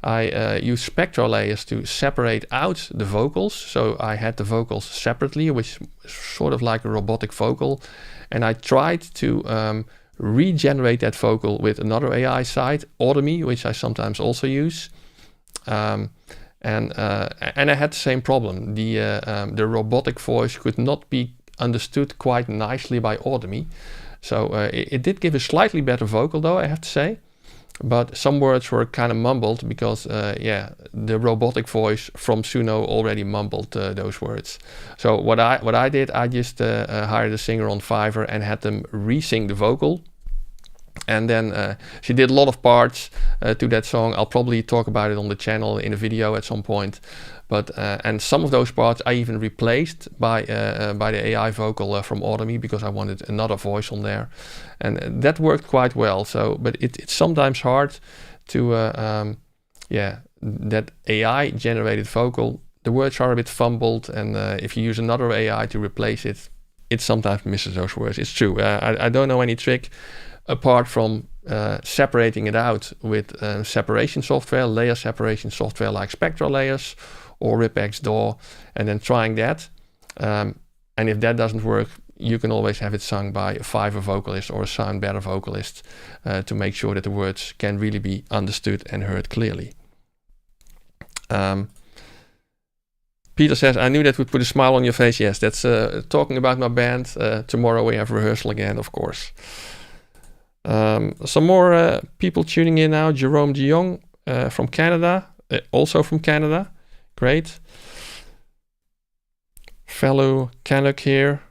I used spectral layers to separate out the vocals. So I had the vocals separately, which is sort of like a robotic vocal, and I tried to regenerate that vocal with another AI site, Automy, which I sometimes also use, and I had the same problem. The robotic voice could not be understood quite nicely by Automy, so it did give a slightly better vocal, though, I have to say, but some words were kind of mumbled because the robotic voice from Suno already mumbled those words. So what I did, I just hired a singer on Fiverr and had them re-sing the vocal. And then she did a lot of parts to that song. I'll probably talk about it on the channel in a video at some point. But and some of those parts I even replaced by the AI vocal from Automy because I wanted another voice on there, and that worked quite well. So, but it's sometimes hard to that AI generated vocal. The words are a bit fumbled, and if you use another AI to replace it, it sometimes misses those words. It's true. I don't know any trick apart from separating it out with separation software, layer separation software like spectral layers or RipXDAW, and then trying that. And if that doesn't work, you can always have it sung by a Fiverr vocalist or a Sound Better vocalist to make sure that the words can really be understood and heard clearly. Peter says, I knew that would put a smile on your face. Yes, that's talking about my band. Tomorrow we have rehearsal again, of course. Some more people tuning in now. Jerome de Jong from Canada, also from Canada. Great. Fellow Canuck here.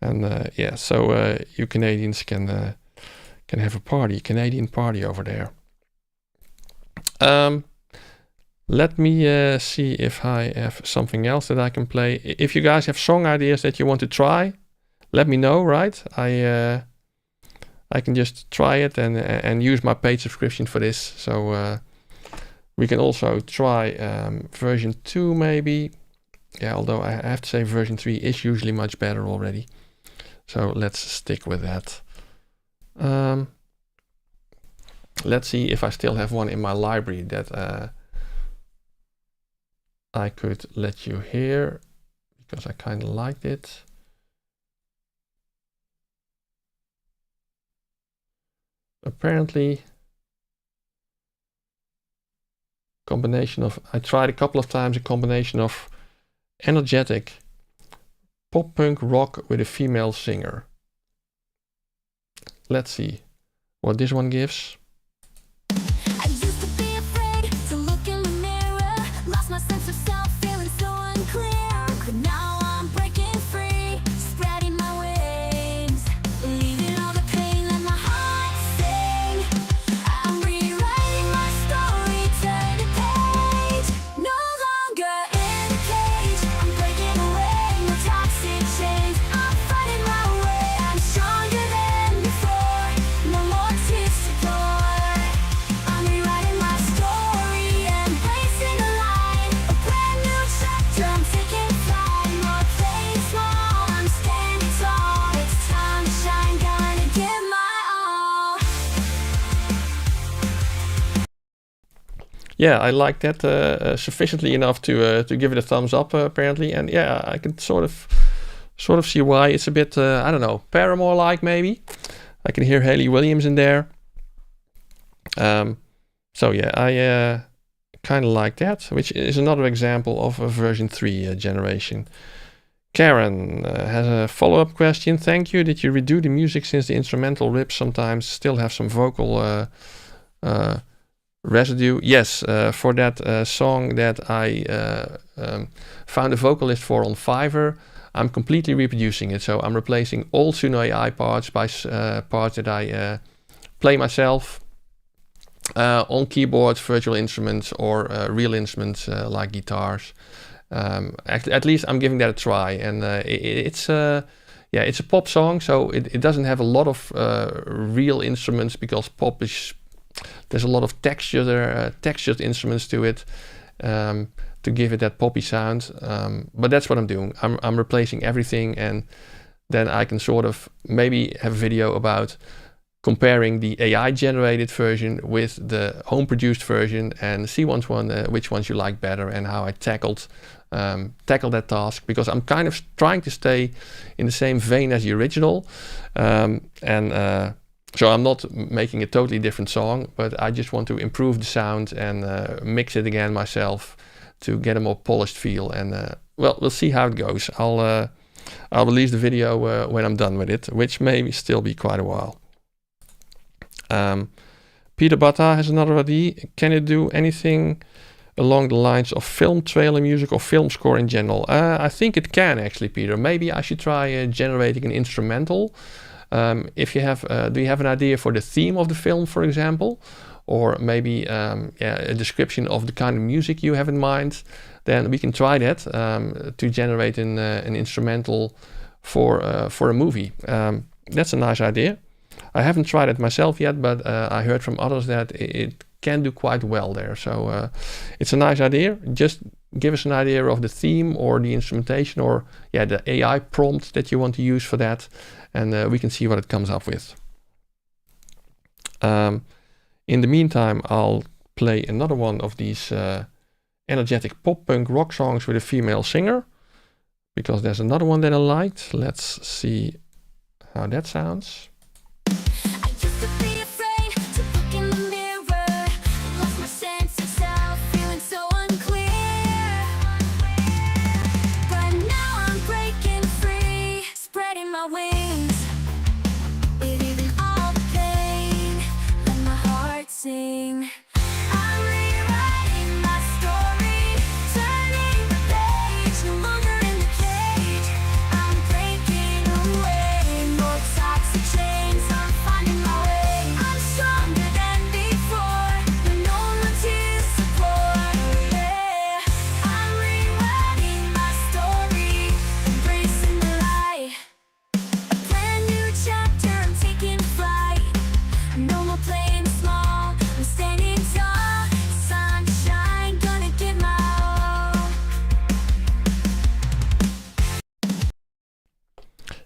And so you Canadians can have a party, Canadian party over there. Let me see if I have something else that I can play. If you guys have song ideas that you want to try, let me know, right? I can just try it and use my paid subscription for this. So we can also try version 2 maybe. Yeah, although I have to say version 3 is usually much better already. So let's stick with that. Let's see if I still have one in my library that I could let you hear because I kind of liked it. Apparently, combination of, I tried a couple of times a combination of energetic pop punk rock with a female singer. Let's see what this one gives. I used to be afraid to look in the mirror, lost my sense of self, feeling so unclear. But now I'm breaking free, spreading my wings, leaving all the pain that my heart sing. I'm rewriting my story, turn the page, no longer in a cage. I'm breaking away, no toxic chains. I'm fighting my way, I'm stronger than before. No more tears to pour. yeah, I like that sufficiently enough to give it a thumbs up apparently, and yeah, I can sort of see why. It's a bit I don't know, Paramore-like maybe. I can hear Hayley Williams in there. So yeah, I kind of like that, which is another example of a version 3 generation. Karen has a follow-up question. Thank you. Did you redo the music since the instrumental rips sometimes still have some vocal residue? Yes, for that song that I found a vocalist for on Fiverr, I'm completely reproducing it. So I'm replacing all Suno AI parts by parts that I play myself on keyboards, virtual instruments, or real instruments like guitars. At least I'm giving that a try, and it's a pop song, so it doesn't have a lot of real instruments, because pop is, there's a lot of textured instruments to it to give it that poppy sound. But that's what I'm doing. I'm replacing everything, and then I can sort of maybe have a video about comparing the AI generated version with the home produced version, and see which ones you like better, and how I tackled that task, because I'm kind of trying to stay in the same vein as the original, so I'm not making a totally different song, but I just want to improve the sound and mix it again myself to get a more polished feel. And well, we'll see how it goes. I'll release the video when I'm done with it, which may still be quite a while. Peter Bata has another idea. Can you do anything along the lines of film trailer music or film score in general? I think it can actually, Peter. Maybe I should try generating an instrumental. If you have, do you have an idea for the theme of the film, for example, or maybe a description of the kind of music you have in mind? Then we can try that to generate an instrumental for a movie. That's a nice idea. I haven't tried it myself yet, but I heard from others that it can do quite well there. So it's a nice idea. Just give us an idea of the theme or the instrumentation, or the AI prompt that you want to use for that, and we can see what it comes up with. In the meantime, I'll play another one of these energetic pop-punk rock songs with a female singer, because there's another one that I liked. Let's see how that sounds.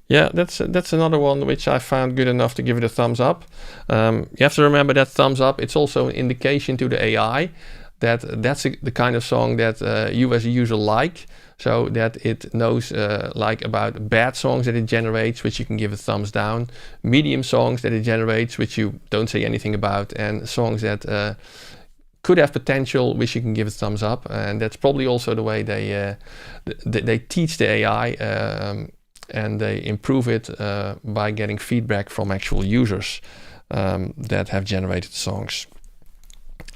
Yeah, that's another one which I found good enough to give it a thumbs up. You have to remember that thumbs up, it's also an indication to the AI that that's the kind of song that you as a user like, so that it knows like about bad songs that it generates, which you can give a thumbs down, medium songs that it generates, which you don't say anything about, and songs that could have potential, which you can give a thumbs up. And that's probably also the way they teach the AI, and they improve it by getting feedback from actual users that have generated songs.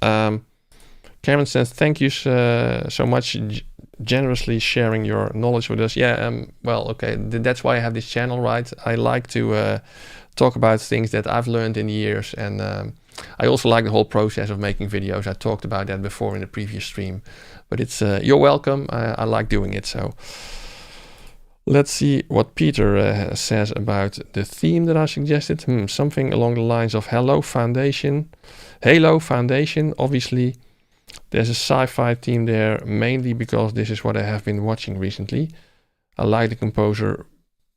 Cameron says, thank you so much, generously sharing your knowledge with us. Well, okay, that's why I have this channel, right? I like to talk about things that I've learned in the years, and I also like the whole process of making videos. I talked about that before in the previous stream, but it's you're welcome. I like doing it. So let's see what Peter says about the theme that I suggested. Something along the lines of Halo Foundation. Obviously, there's a sci-fi theme there, mainly because this is what I have been watching recently. I like the composer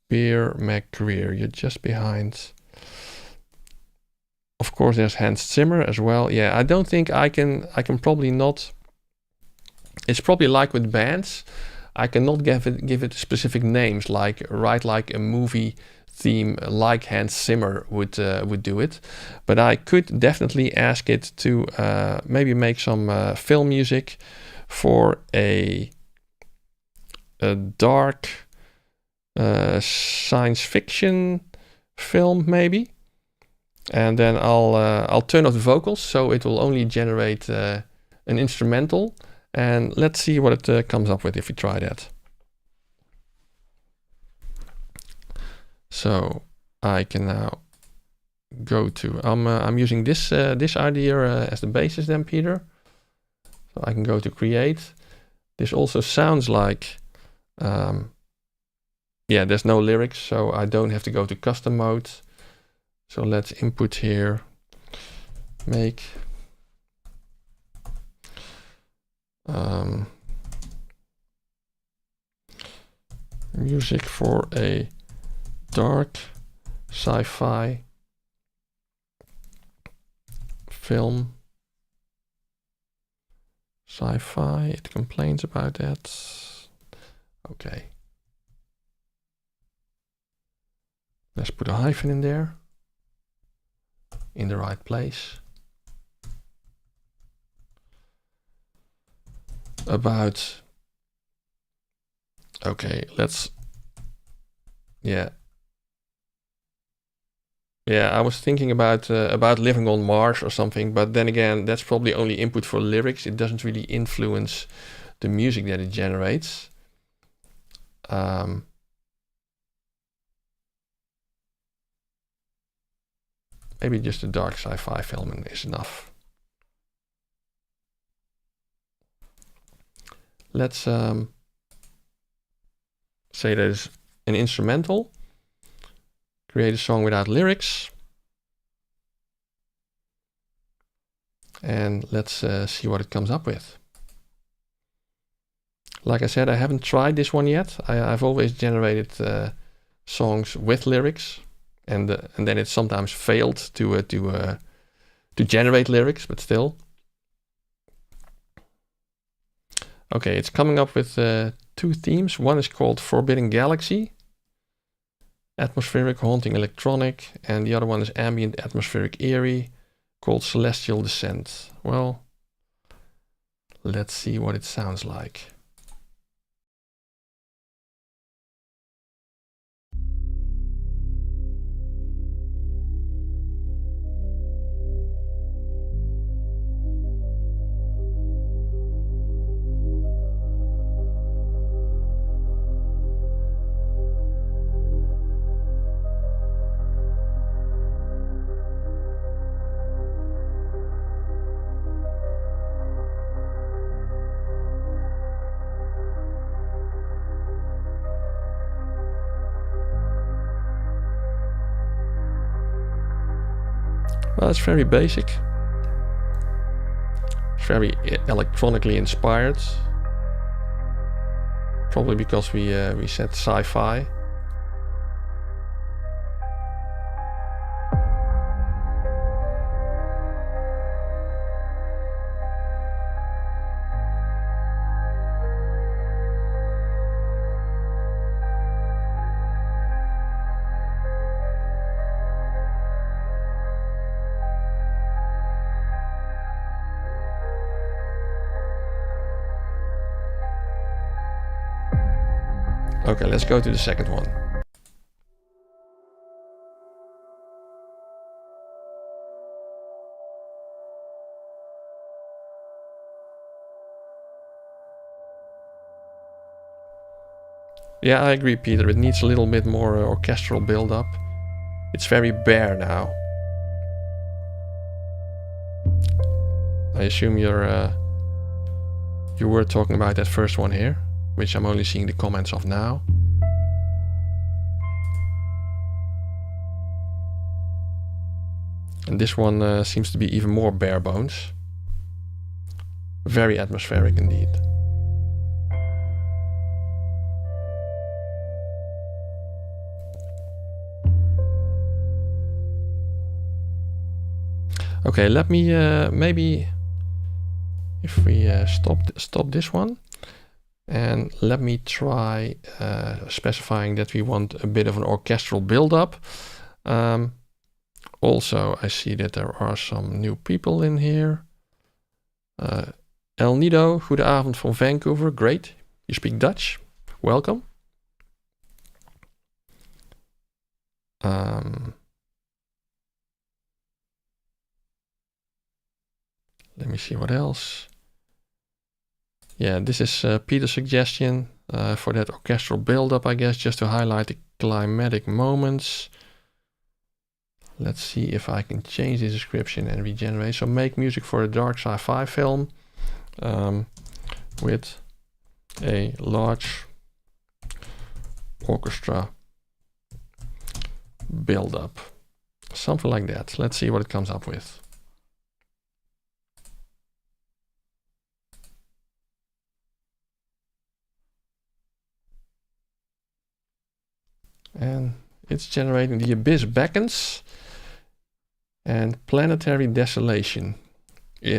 Bear McCreer. You're just behind. Of course, there's Hans Zimmer as well. Yeah, I don't think I can probably not. It's probably like with bands. I cannot give it specific names, like write like a movie theme like Hans Zimmer would do it. But I could definitely ask it to maybe make some film music for a dark science fiction film, maybe. And then I'll turn off the vocals, so it will only generate an instrumental. And let's see what it comes up with if we try that. So I can now go to, I'm using this idea as the basis then, Peter. So I can go to create. This also sounds like, yeah, there's no lyrics, so I don't have to go to custom mode. So let's input here, make music for a dark sci-fi film. Sci-fi, it complains about that. Okay. Let's put a hyphen in there, in the right place. About, okay, let's, yeah. Yeah, I was thinking about living on Mars or something, but then again, that's probably only input for lyrics. It doesn't really influence the music that it generates. Maybe just a dark sci-fi film is enough. Let's say there's an instrumental. Create a song without lyrics. And let's see what it comes up with. Like I said, I haven't tried this one yet. I've always generated songs with lyrics, and then it sometimes failed to generate lyrics, but still. Okay, it's coming up with two themes. One is called Forbidden Galaxy, atmospheric, haunting, electronic, and the other one is ambient, atmospheric, eerie, called Celestial Descent. Well, let's see what it sounds like. Well, it's very basic. It's very electronically inspired. Probably because we said sci-fi. Okay, let's go to the second one. Yeah, I agree, Peter. It needs a little bit more orchestral build-up. It's very bare now. I assume you were talking about that first one here, which I'm only seeing the comments of now. And this one seems to be even more bare bones. Very atmospheric indeed. Okay, let me maybe if we stop this one, and let me try specifying that we want a bit of an orchestral build-up. Also, I see that there are some new people in here. El Nido, goedenavond from Vancouver. Great, you speak Dutch. Welcome. Let me see what else. Yeah, this is Peter's suggestion for that orchestral build-up, I guess, just to highlight the climatic moments. Let's see if I can change the description and regenerate. So make music for a dark sci-fi film with a large orchestra build-up. Something like that. Let's see what it comes up with. And it's generating The Abyss Beckons and Planetary Desolation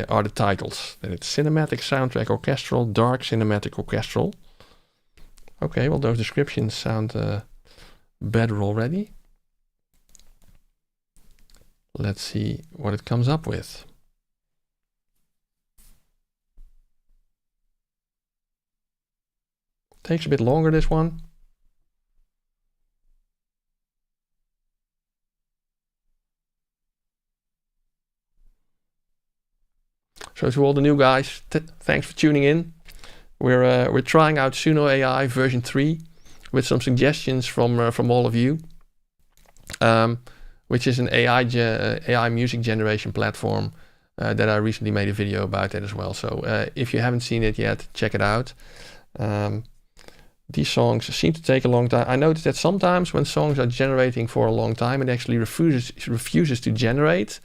are the titles. And it's cinematic soundtrack orchestral, dark cinematic orchestral. Okay, well, those descriptions sound better already. Let's see what it comes up with. Takes a bit longer, this one. So to all the new guys, thanks for tuning in. We're trying out Suno AI version 3 with some suggestions from all of you, which is an AI music generation platform that I recently made a video about that as well. So if you haven't seen it yet, check it out. These songs seem to take a long time. I noticed that sometimes when songs are generating for a long time, it actually refuses to generate.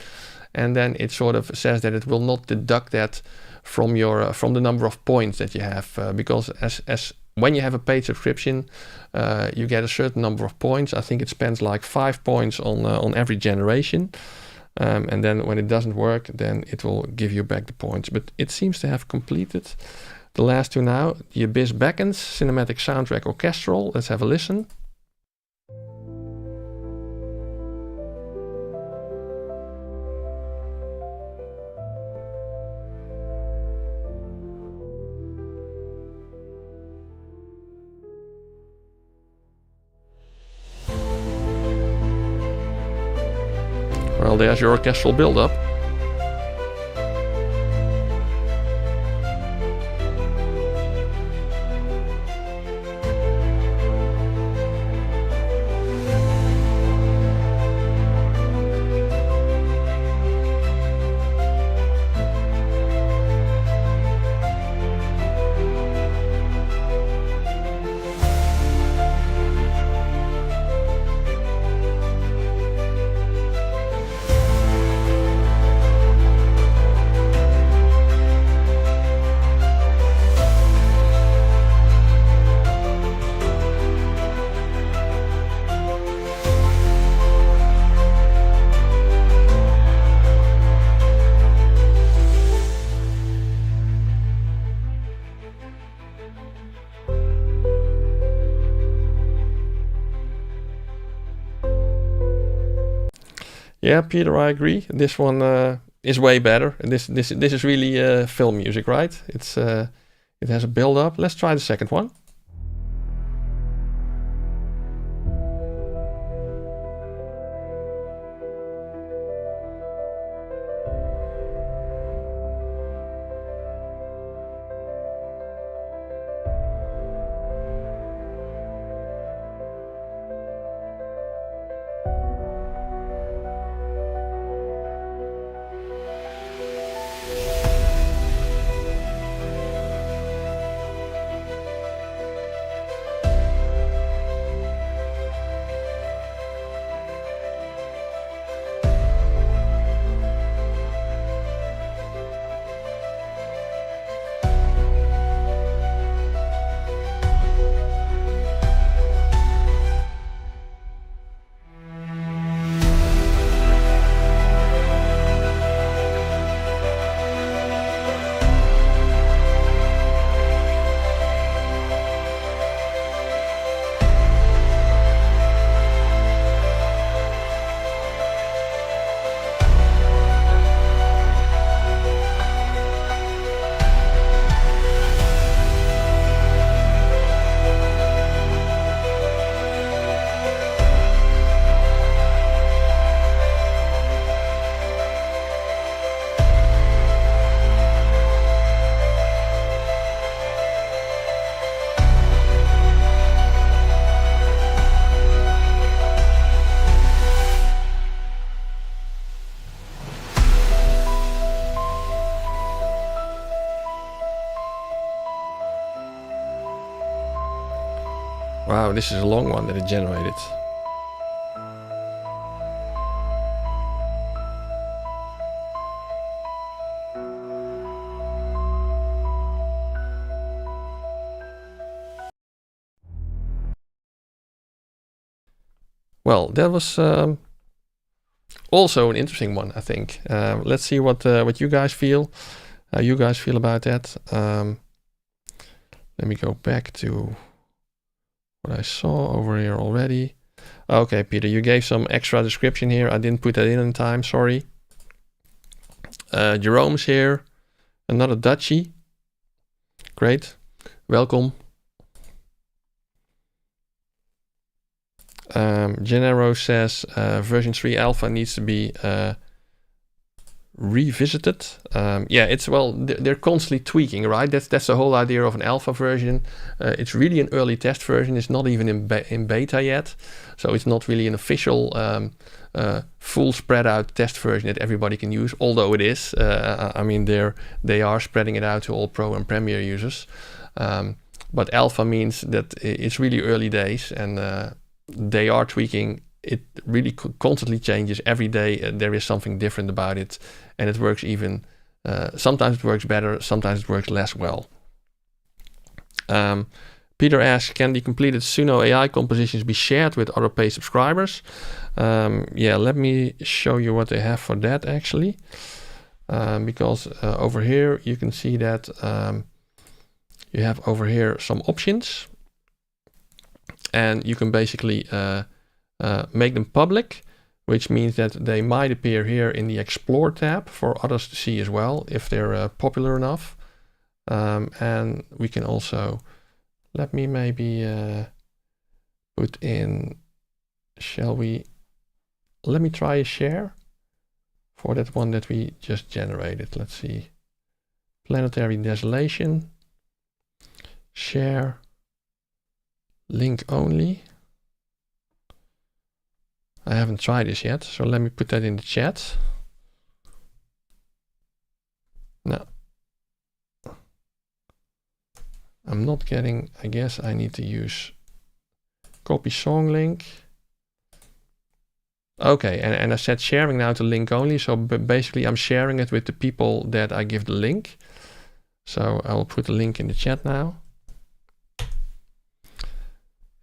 And then it sort of says that it will not deduct that from your from the number of points that you have, because as when you have a paid subscription, you get a certain number of points. I think it spends like 5 points on every generation, and then when it doesn't work, then it will give you back the points. But it seems to have completed the last two now. The Abyss Beckons, cinematic soundtrack orchestral. Let's have a listen. Well, there's your orchestral build-up. Yeah, Peter, I agree. This one is way better. This is really film music, right? It has a build-up. Let's try the second one. this is a long one that it generated. Well, that was also an interesting one, I think. Let's see what you guys feel. How you guys feel about that. Let me go back to what I saw over here already. Okay, Peter, you gave some extra description here. I didn't put that in time, sorry. Jerome's here. Another Dutchie. Great. Welcome. Gennaro says version 3 alpha needs to be revisited. Yeah, it's they're constantly tweaking, right? That's the whole idea of an alpha version. It's really an early test version. It's not even in beta yet, so it's not really an official full spread out test version that everybody can use. Although it is, I mean, they are spreading it out to all Pro and Premier users. But alpha means that it's really early days, and they are tweaking. It really constantly changes every day. There is something different about it, and it works even. Sometimes it works better, sometimes it works less well. Peter asks, can the completed Suno AI compositions be shared with other paid subscribers? Yeah, let me show you what they have for that actually. Because over here you can see that you have over here some options, and you can basically make them public, which means that they might appear here in the Explore tab for others to see as well if they're popular enough. And we can also, let me maybe put in, let me try a share for that one that we just generated. Let's see, Planetary Desolation, share, link only. I haven't tried this yet, so let me put that in the chat. No. I'm not getting, I guess I need to use copy song link. Okay, and I set sharing now to link only, so basically I'm sharing it with the people that I give the link. So I'll put the link in the chat now.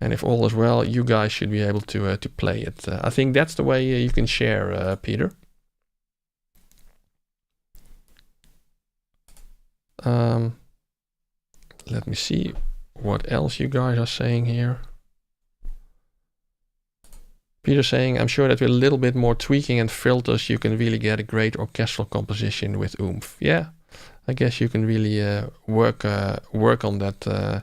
And if all is well, you guys should be able to play it. I think that's the way you can share, Peter. Let me see what else you guys are saying here. Peter saying, I'm sure that with a little bit more tweaking and filters, you can really get a great orchestral composition with oomph. Yeah, I guess you can really work on that.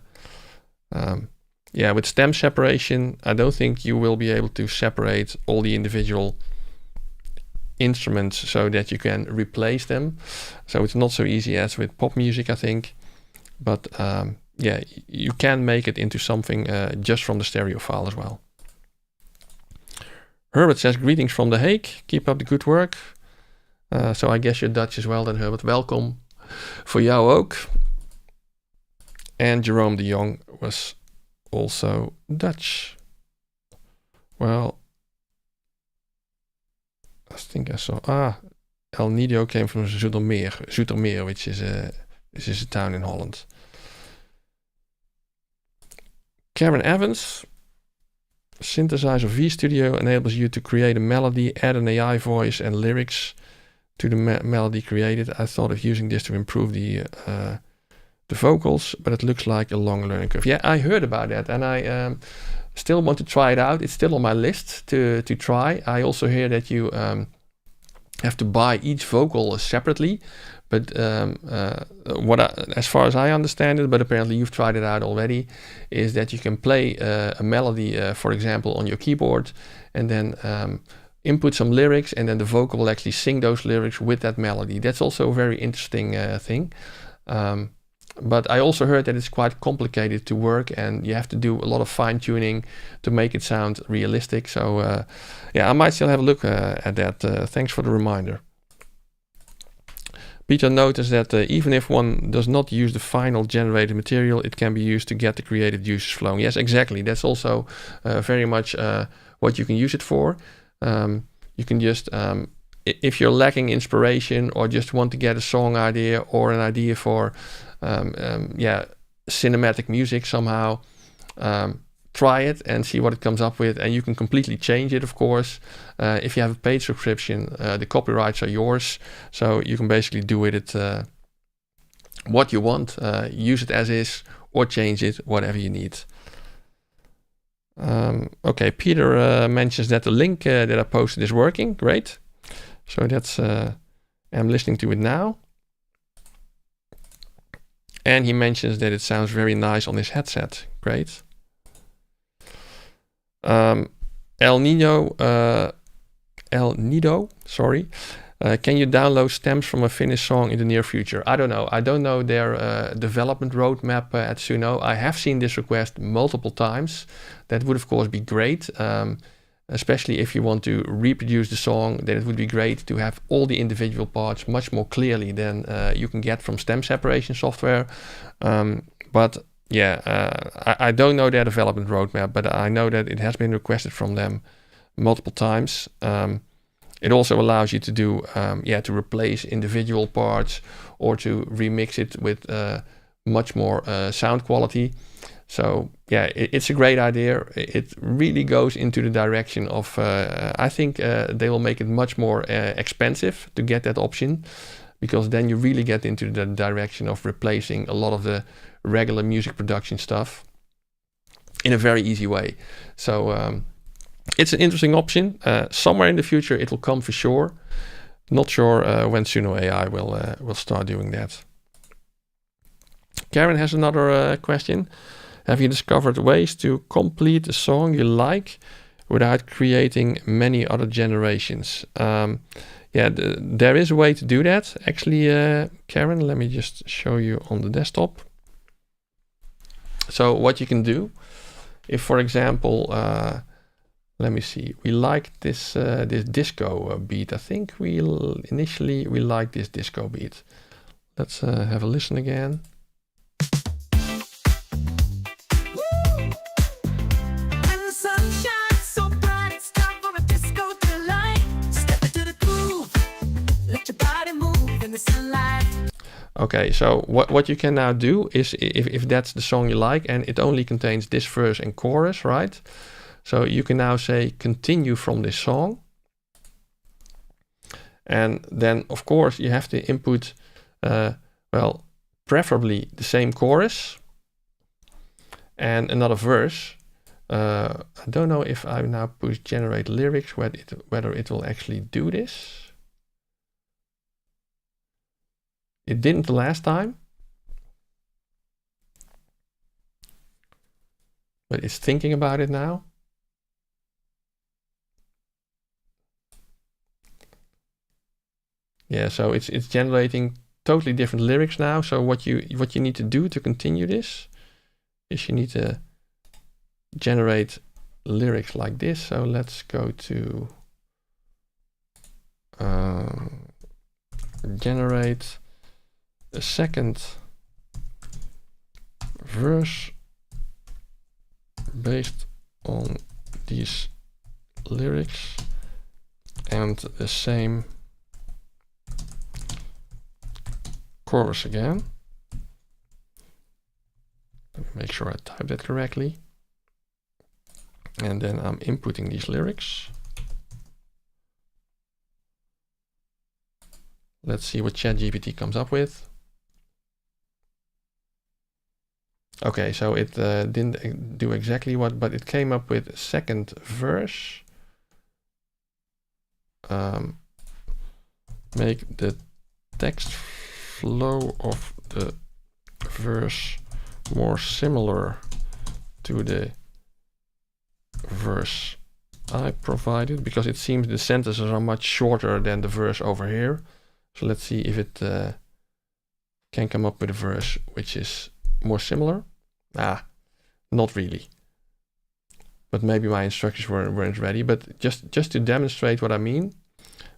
Yeah, with stem separation, I don't think you will be able to separate all the individual instruments so that you can replace them. So it's not so easy as with pop music, I think. But yeah, you can make it into something just from the stereo file as well. Herbert says, greetings from The Hague. Keep up the good work. So I guess you're Dutch as well then, Herbert. Welcome. For jou ook. And Jerome de Jong was also Dutch. Well, I think I saw, El Nido came from Zoetermeer, which is a town in Holland. Karen Evans, Synthesizer V Studio enables you to create a melody, add an AI voice and lyrics to the melody created. I thought of using this to improve the vocals, but it looks like a long learning curve. Yeah, I heard about that, and I still want to try it out. It's still on my list to try. I also hear that you have to buy each vocal separately, but as far as I understand it, but apparently you've tried it out already, is that you can play a melody, for example, on your keyboard, and then input some lyrics, and then the vocal will actually sing those lyrics with that melody. That's also a very interesting thing. But I also heard that it's quite complicated to work, and you have to do a lot of fine-tuning to make it sound realistic. So yeah, I might still have a look at that. Thanks for the reminder. Peter noticed that even if one does not use the final generated material, it can be used to get the creative juices flowing. Yes, exactly. That's also very much what you can use it for. You can just, if you're lacking inspiration or just want to get a song idea or an idea for, cinematic music somehow, try it and see what it comes up with, and you can completely change it, of course. If you have a paid subscription, the copyrights are yours, so you can basically do with it what you want, use it as is, or change it, whatever you need. Okay, Peter mentions that the link that I posted is working. Great. So that's, I'm listening to it now. And he mentions that it sounds very nice on his headset. Great. El Nido, sorry. Can you download stems from a finished song in the near future? I don't know. I don't know their development roadmap at Suno. I have seen this request multiple times. That would, of course, be great. Especially if you want to reproduce the song, then it would be great to have all the individual parts much more clearly than you can get from stem separation software. But I don't know their development roadmap, but I know that it has been requested from them multiple times. It also allows you to do, to replace individual parts or to remix it with much more sound quality. So it's a great idea. It really goes into the direction of, I think they will make it much more expensive to get that option, because then you really get into the direction of replacing a lot of the regular music production stuff in a very easy way. So it's an interesting option. Somewhere in the future it will come for sure. Not sure when Suno AI will start doing that. Karen has another question. Have you discovered ways to complete a song you like without creating many other generations? There is a way to do that. Actually, Karen, let me just show you on the desktop. So what you can do, if, for example, let me see, we like this disco beat. I think initially we like this disco beat. Let's have a listen again. Okay, so what you can now do is, if that's the song you like and it only contains this verse and chorus, right? So you can now say continue from this song. And then, of course, you have to input, preferably the same chorus and another verse. I don't know if I now push generate lyrics, whether it will actually do this. It didn't the last time, but it's thinking about it now. Yeah, so it's generating totally different lyrics now. So what you need to do to continue this is you need to generate lyrics like this. So let's go to generate a second verse based on these lyrics and the same chorus again. Let me make sure I type that correctly. And then I'm inputting these lyrics. Let's see what ChatGPT comes up with. Okay, so it didn't do exactly but it came up with a second verse. Make the text flow of the verse more similar to the verse I provided, because it seems the sentences are much shorter than the verse over here. So let's see if it can come up with a verse which is more similar. Not really. But maybe my instructions weren't ready. But just to demonstrate what I mean,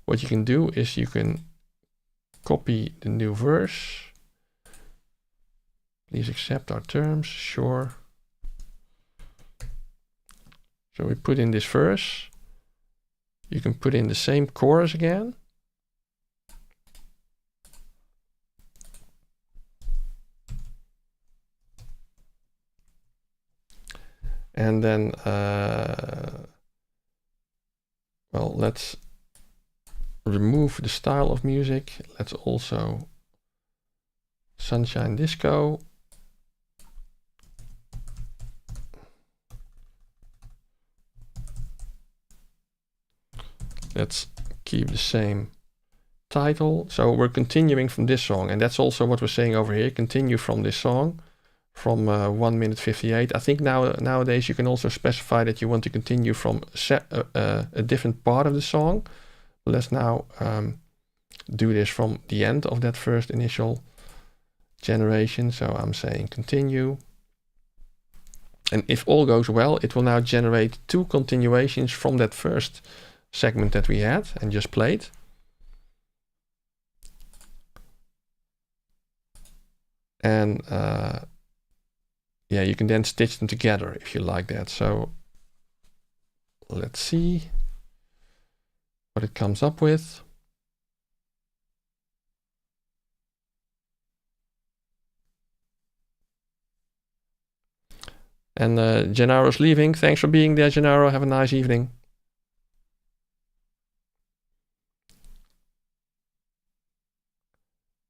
what you can do is you can copy the new verse. Please accept our terms, sure. So we put in this verse. You can put in the same chorus again. And then, well, let's remove the style of music. Let's also Sunshine Disco. Let's keep the same title. So we're continuing from this song, and that's also what we're saying over here. Continue from this song, from 1 minute 58. I think nowadays you can also specify that you want to continue from a different part of the song. Let's now do this from the end of that first initial generation. So I'm saying continue. And if all goes well, it will now generate 2 continuations from that first segment that we had and just played. And yeah, you can then stitch them together if you like that. So let's see what it comes up with. And Gennaro's leaving. Thanks for being there, Gennaro. Have a nice evening.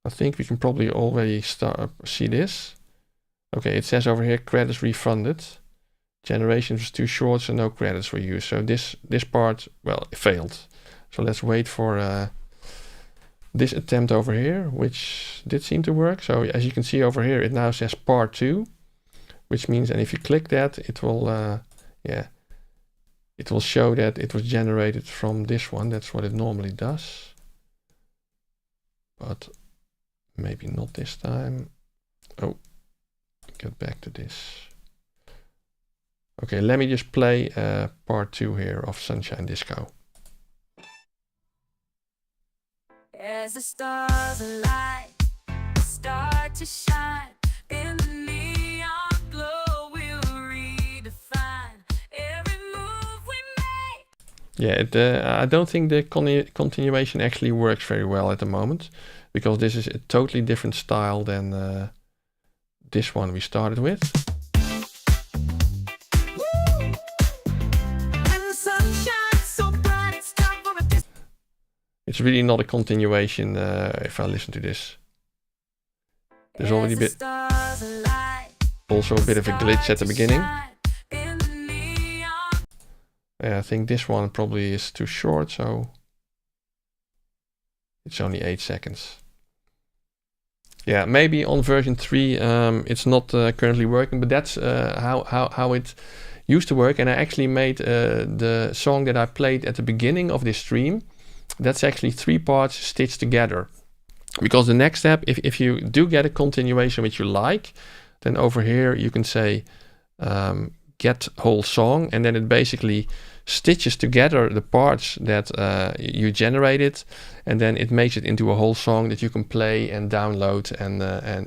I think we can probably already see this. Okay, it says over here, credits refunded. Generation was too short, so no credits were used. So this part, well, it failed. So let's wait for this attempt over here, which did seem to work. So as you can see over here, it now says part 2, which means, and if you click that, it will, yeah, it will show that it was generated from this one. That's what it normally does. But maybe not this time. Oh, get back to this. Okay, let me just play part 2 here of Sunshine Disco. As the stars align, start to shine in the neon glow, we'll redefine every move we make. Yeah, I don't think the continuation actually works very well at the moment, because this is a totally different style than this one we started with. It's really not a continuation if I listen to this. There's already also a bit of a glitch at the beginning. Yeah, I think this one probably is too short, so it's only 8 seconds. Yeah, maybe on version 3 it's not currently working, but that's how it used to work. And I actually made the song that I played at the beginning of this stream. That's actually 3 parts stitched together. Because the next step, if you do get a continuation which you like, then over here you can say get whole song, and then it basically stitches together the parts that you generated, and then it makes it into a whole song that you can play and download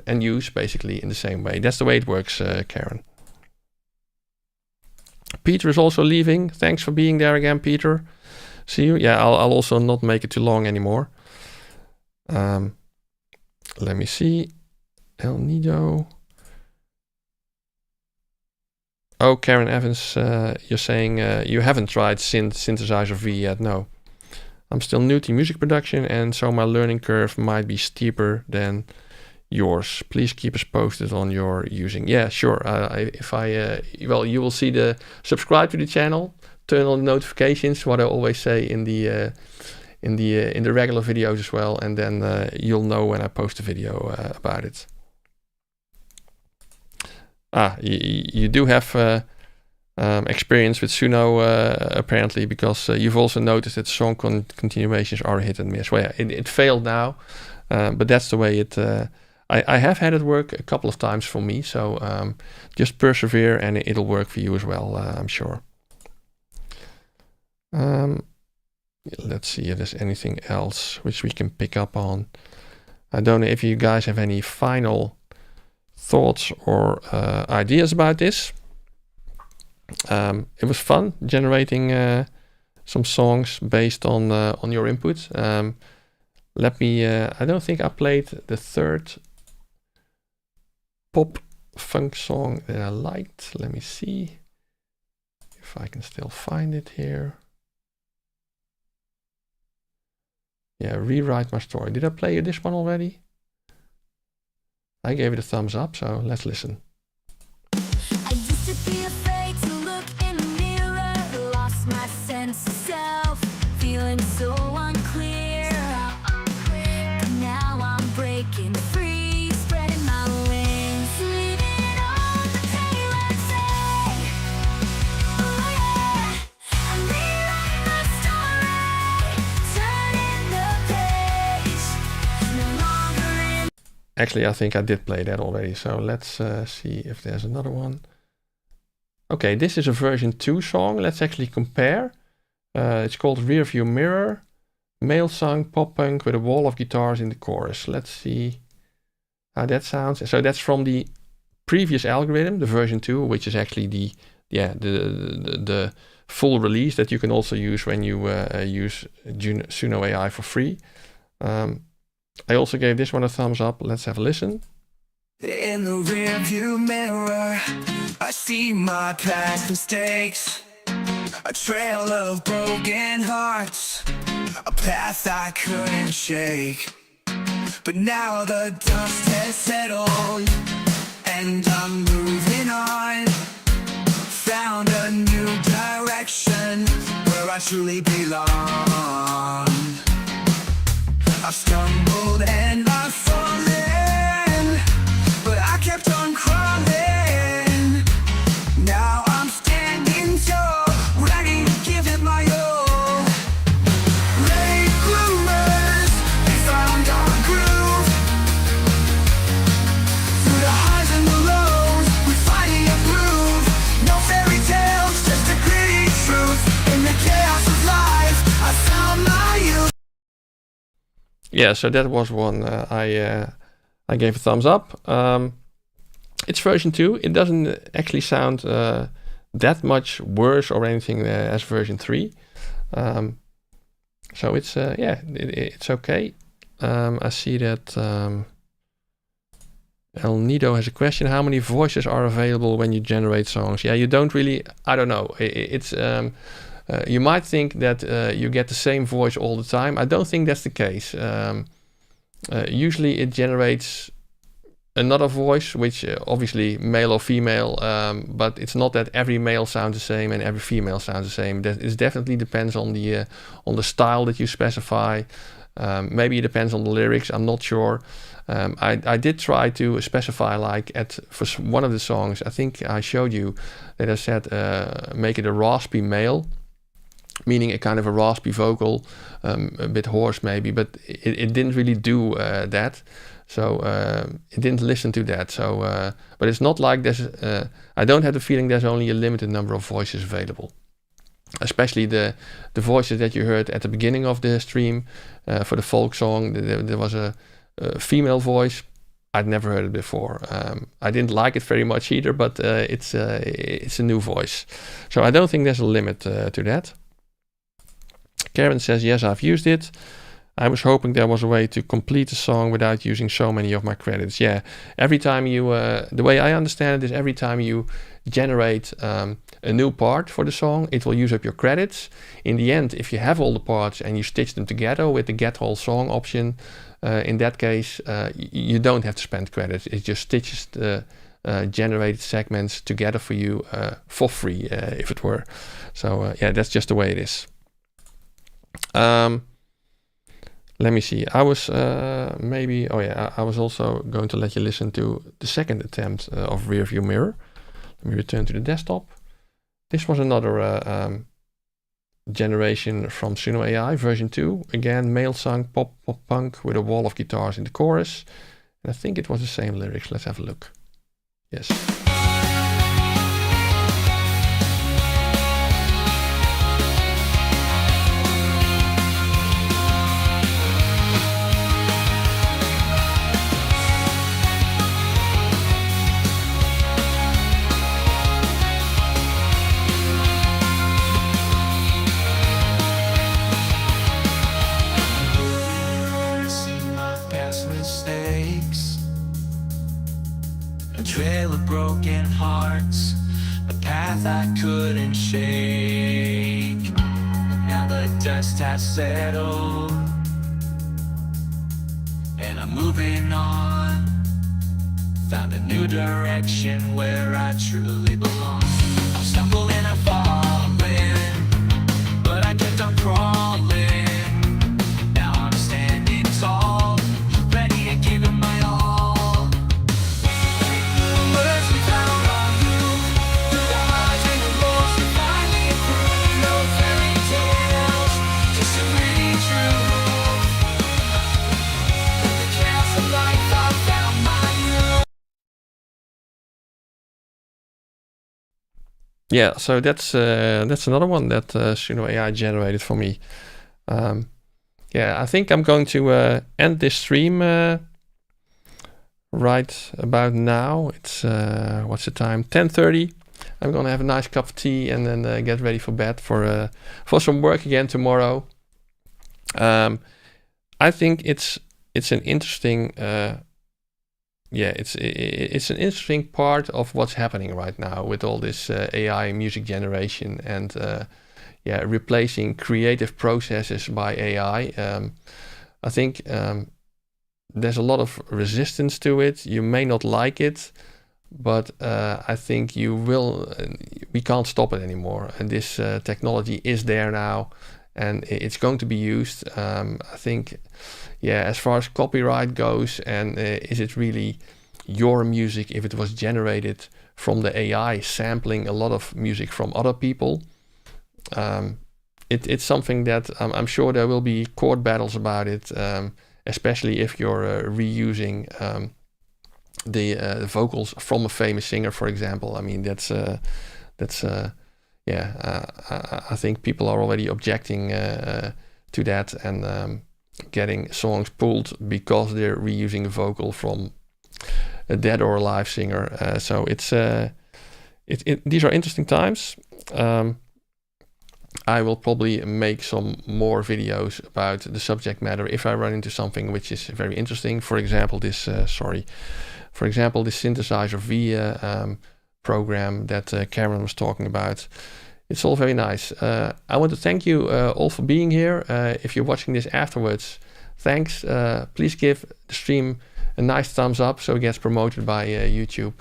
and use basically in the same way. That's the way it works, Karen. Peter is also leaving. Thanks for being there again, Peter. See you. Yeah, I'll also not make it too long anymore. Let me see. El Nido. Oh, Karen Evans, you're saying you haven't tried Synthesizer V yet. No. I'm still new to music production, and so my learning curve might be steeper than yours. Please keep us posted on your using. Yeah, sure. Well, you will see the subscribe to the channel, turn on the notifications, what I always say in the regular videos as well, and then you'll know when I post a video about it. You do have experience with Suno apparently, because you've also noticed that song continuations are hit and miss. Well, yeah, it failed now, but that's the way it. I have had it work a couple of times for me, so just persevere and it'll work for you as well, I'm sure. Let's see if there's anything else which we can pick up on. I don't know if you guys have any final thoughts or ideas about this. It was fun generating some songs based on your input. Let me, I don't think I played the third pop funk song that I liked. Let me see if I can still find it here. Yeah, Rewrite My Story. Did I play this one already? I gave it a thumbs up, so let's listen. I used to be afraid to look in the mirror, lost my sense of self, feeling so unclear. But now I'm breaking free, spreading my wings, leaving on the payload say, oh yeah, I'm rewriting my story, turning the page, no longer in. Actually, I think I did play that already, so let's see if there's another one. Okay, this is a version 2 song. Let's actually compare. It's called Rearview Mirror, male sung pop punk with a wall of guitars in the chorus. Let's see how that sounds. So that's from the previous algorithm, the version 2, which is actually the full release that you can also use when you use Suno AI for free. I also gave this one a thumbs up. Let's have a listen. In the rearview mirror, I see my past mistakes, a trail of broken hearts, a path I couldn't shake. But now the dust has settled, and I'm moving on. Found a new direction where I truly belong. I stumbled and I fallen, but I kept on crawling. Now I'm standing tall, ready to give it my all. Late bloomers, we found our groove. Through the highs and the lows, we finally improved. No fairy tales, just a gritty truth. In the chaos of life, I found my youth. Yeah, so that was one I gave a thumbs up. It's version 2. It doesn't actually sound that much worse or anything as version 3. So it's yeah, it's okay. I see that El Nido has a question. How many voices are available when you generate songs? Yeah, you don't really, I don't know. It's you might think that you get the same voice all the time. I don't think that's the case. Usually it generates another voice, which obviously male or female, but it's not that every male sounds the same and every female sounds the same. It definitely depends on the style that you specify. Maybe it depends on the lyrics. I'm not sure. I did try to specify, like for one of the songs, I think I showed you that I said make it a raspy male, meaning a kind of a raspy vocal, a bit hoarse maybe, but it didn't really do that. So it didn't listen to that. So, but it's not like there's, I don't have the feeling there's only a limited number of voices available. Especially the voices that you heard at the beginning of the stream for the folk song. There was a female voice. I'd never heard it before. I didn't like it very much either, but it's a new voice. So I don't think there's a limit to that. Karen says, yes, I've used it. I was hoping there was a way to complete the song without using so many of my credits. Yeah, every time you, the way I understand it is every time you generate a new part for the song, it will use up your credits. In the end, if you have all the parts and you stitch them together with the get whole song option, in that case, you don't have to spend credits. It just stitches the generated segments together for you for free, if it were. So yeah, that's just the way it is. Let me see. I was maybe, oh yeah, I was also going to let you listen to the second attempt of Rearview Mirror. Let me return to the desktop. This was another generation from Suno AI, version 2. Again, male sung pop punk with a wall of guitars in the chorus. And I think it was the same lyrics. Let's have a look. Yes. dust has settled, and I'm moving on. Found a new direction where I truly belong. I'm stumbling and falling, but I kept on crawling. Now I'm standing tall, ready to give it my all. Words we found on you, through the highs and the lows, we finally improved. No fairy tales, just a pretty truth. In the chaos of life, I found my you. Yeah, so that's another one that Suno AI generated for me. Yeah, I think I'm going to end this stream right about now. It's what's the time? 10:30. I'm gonna have a nice cup of tea and then get ready for bed for some work again tomorrow. I think it's an interesting it's an interesting part of what's happening right now with all this AI music generation and replacing creative processes by AI. I think there's a lot of resistance to it. You may not like it, but I think you will. We can't stop it anymore, and this technology is there now, and it's going to be used. I think, as far as copyright goes, and is it really your music if it was generated from the AI sampling a lot of music from other people? It's something that I'm sure there will be court battles about it, especially if you're reusing the vocals from a famous singer, for example. I mean, I think people are already objecting to that and getting songs pulled because they're reusing a vocal from a dead or alive singer. So these are interesting times. I will probably make some more videos about the subject matter if I run into something which is very interesting. For example, this synthesizer V program that Cameron was talking about. It's all very nice. I want to thank you all for being here. If you're watching this afterwards, thanks. Please give the stream a nice thumbs up so it gets promoted by YouTube.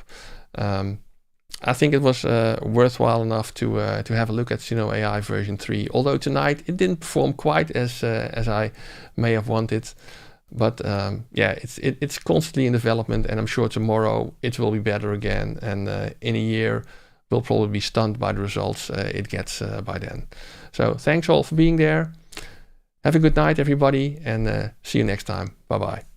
I think it was worthwhile enough to have a look at Suno AI version 3. Although tonight it didn't perform quite as I may have wanted, but it's constantly in development, and I'm sure tomorrow it will be better again. And in a year, we'll probably be stunned by the results it gets by then. So thanks all for being there. Have a good night, everybody, and see you next time. Bye bye.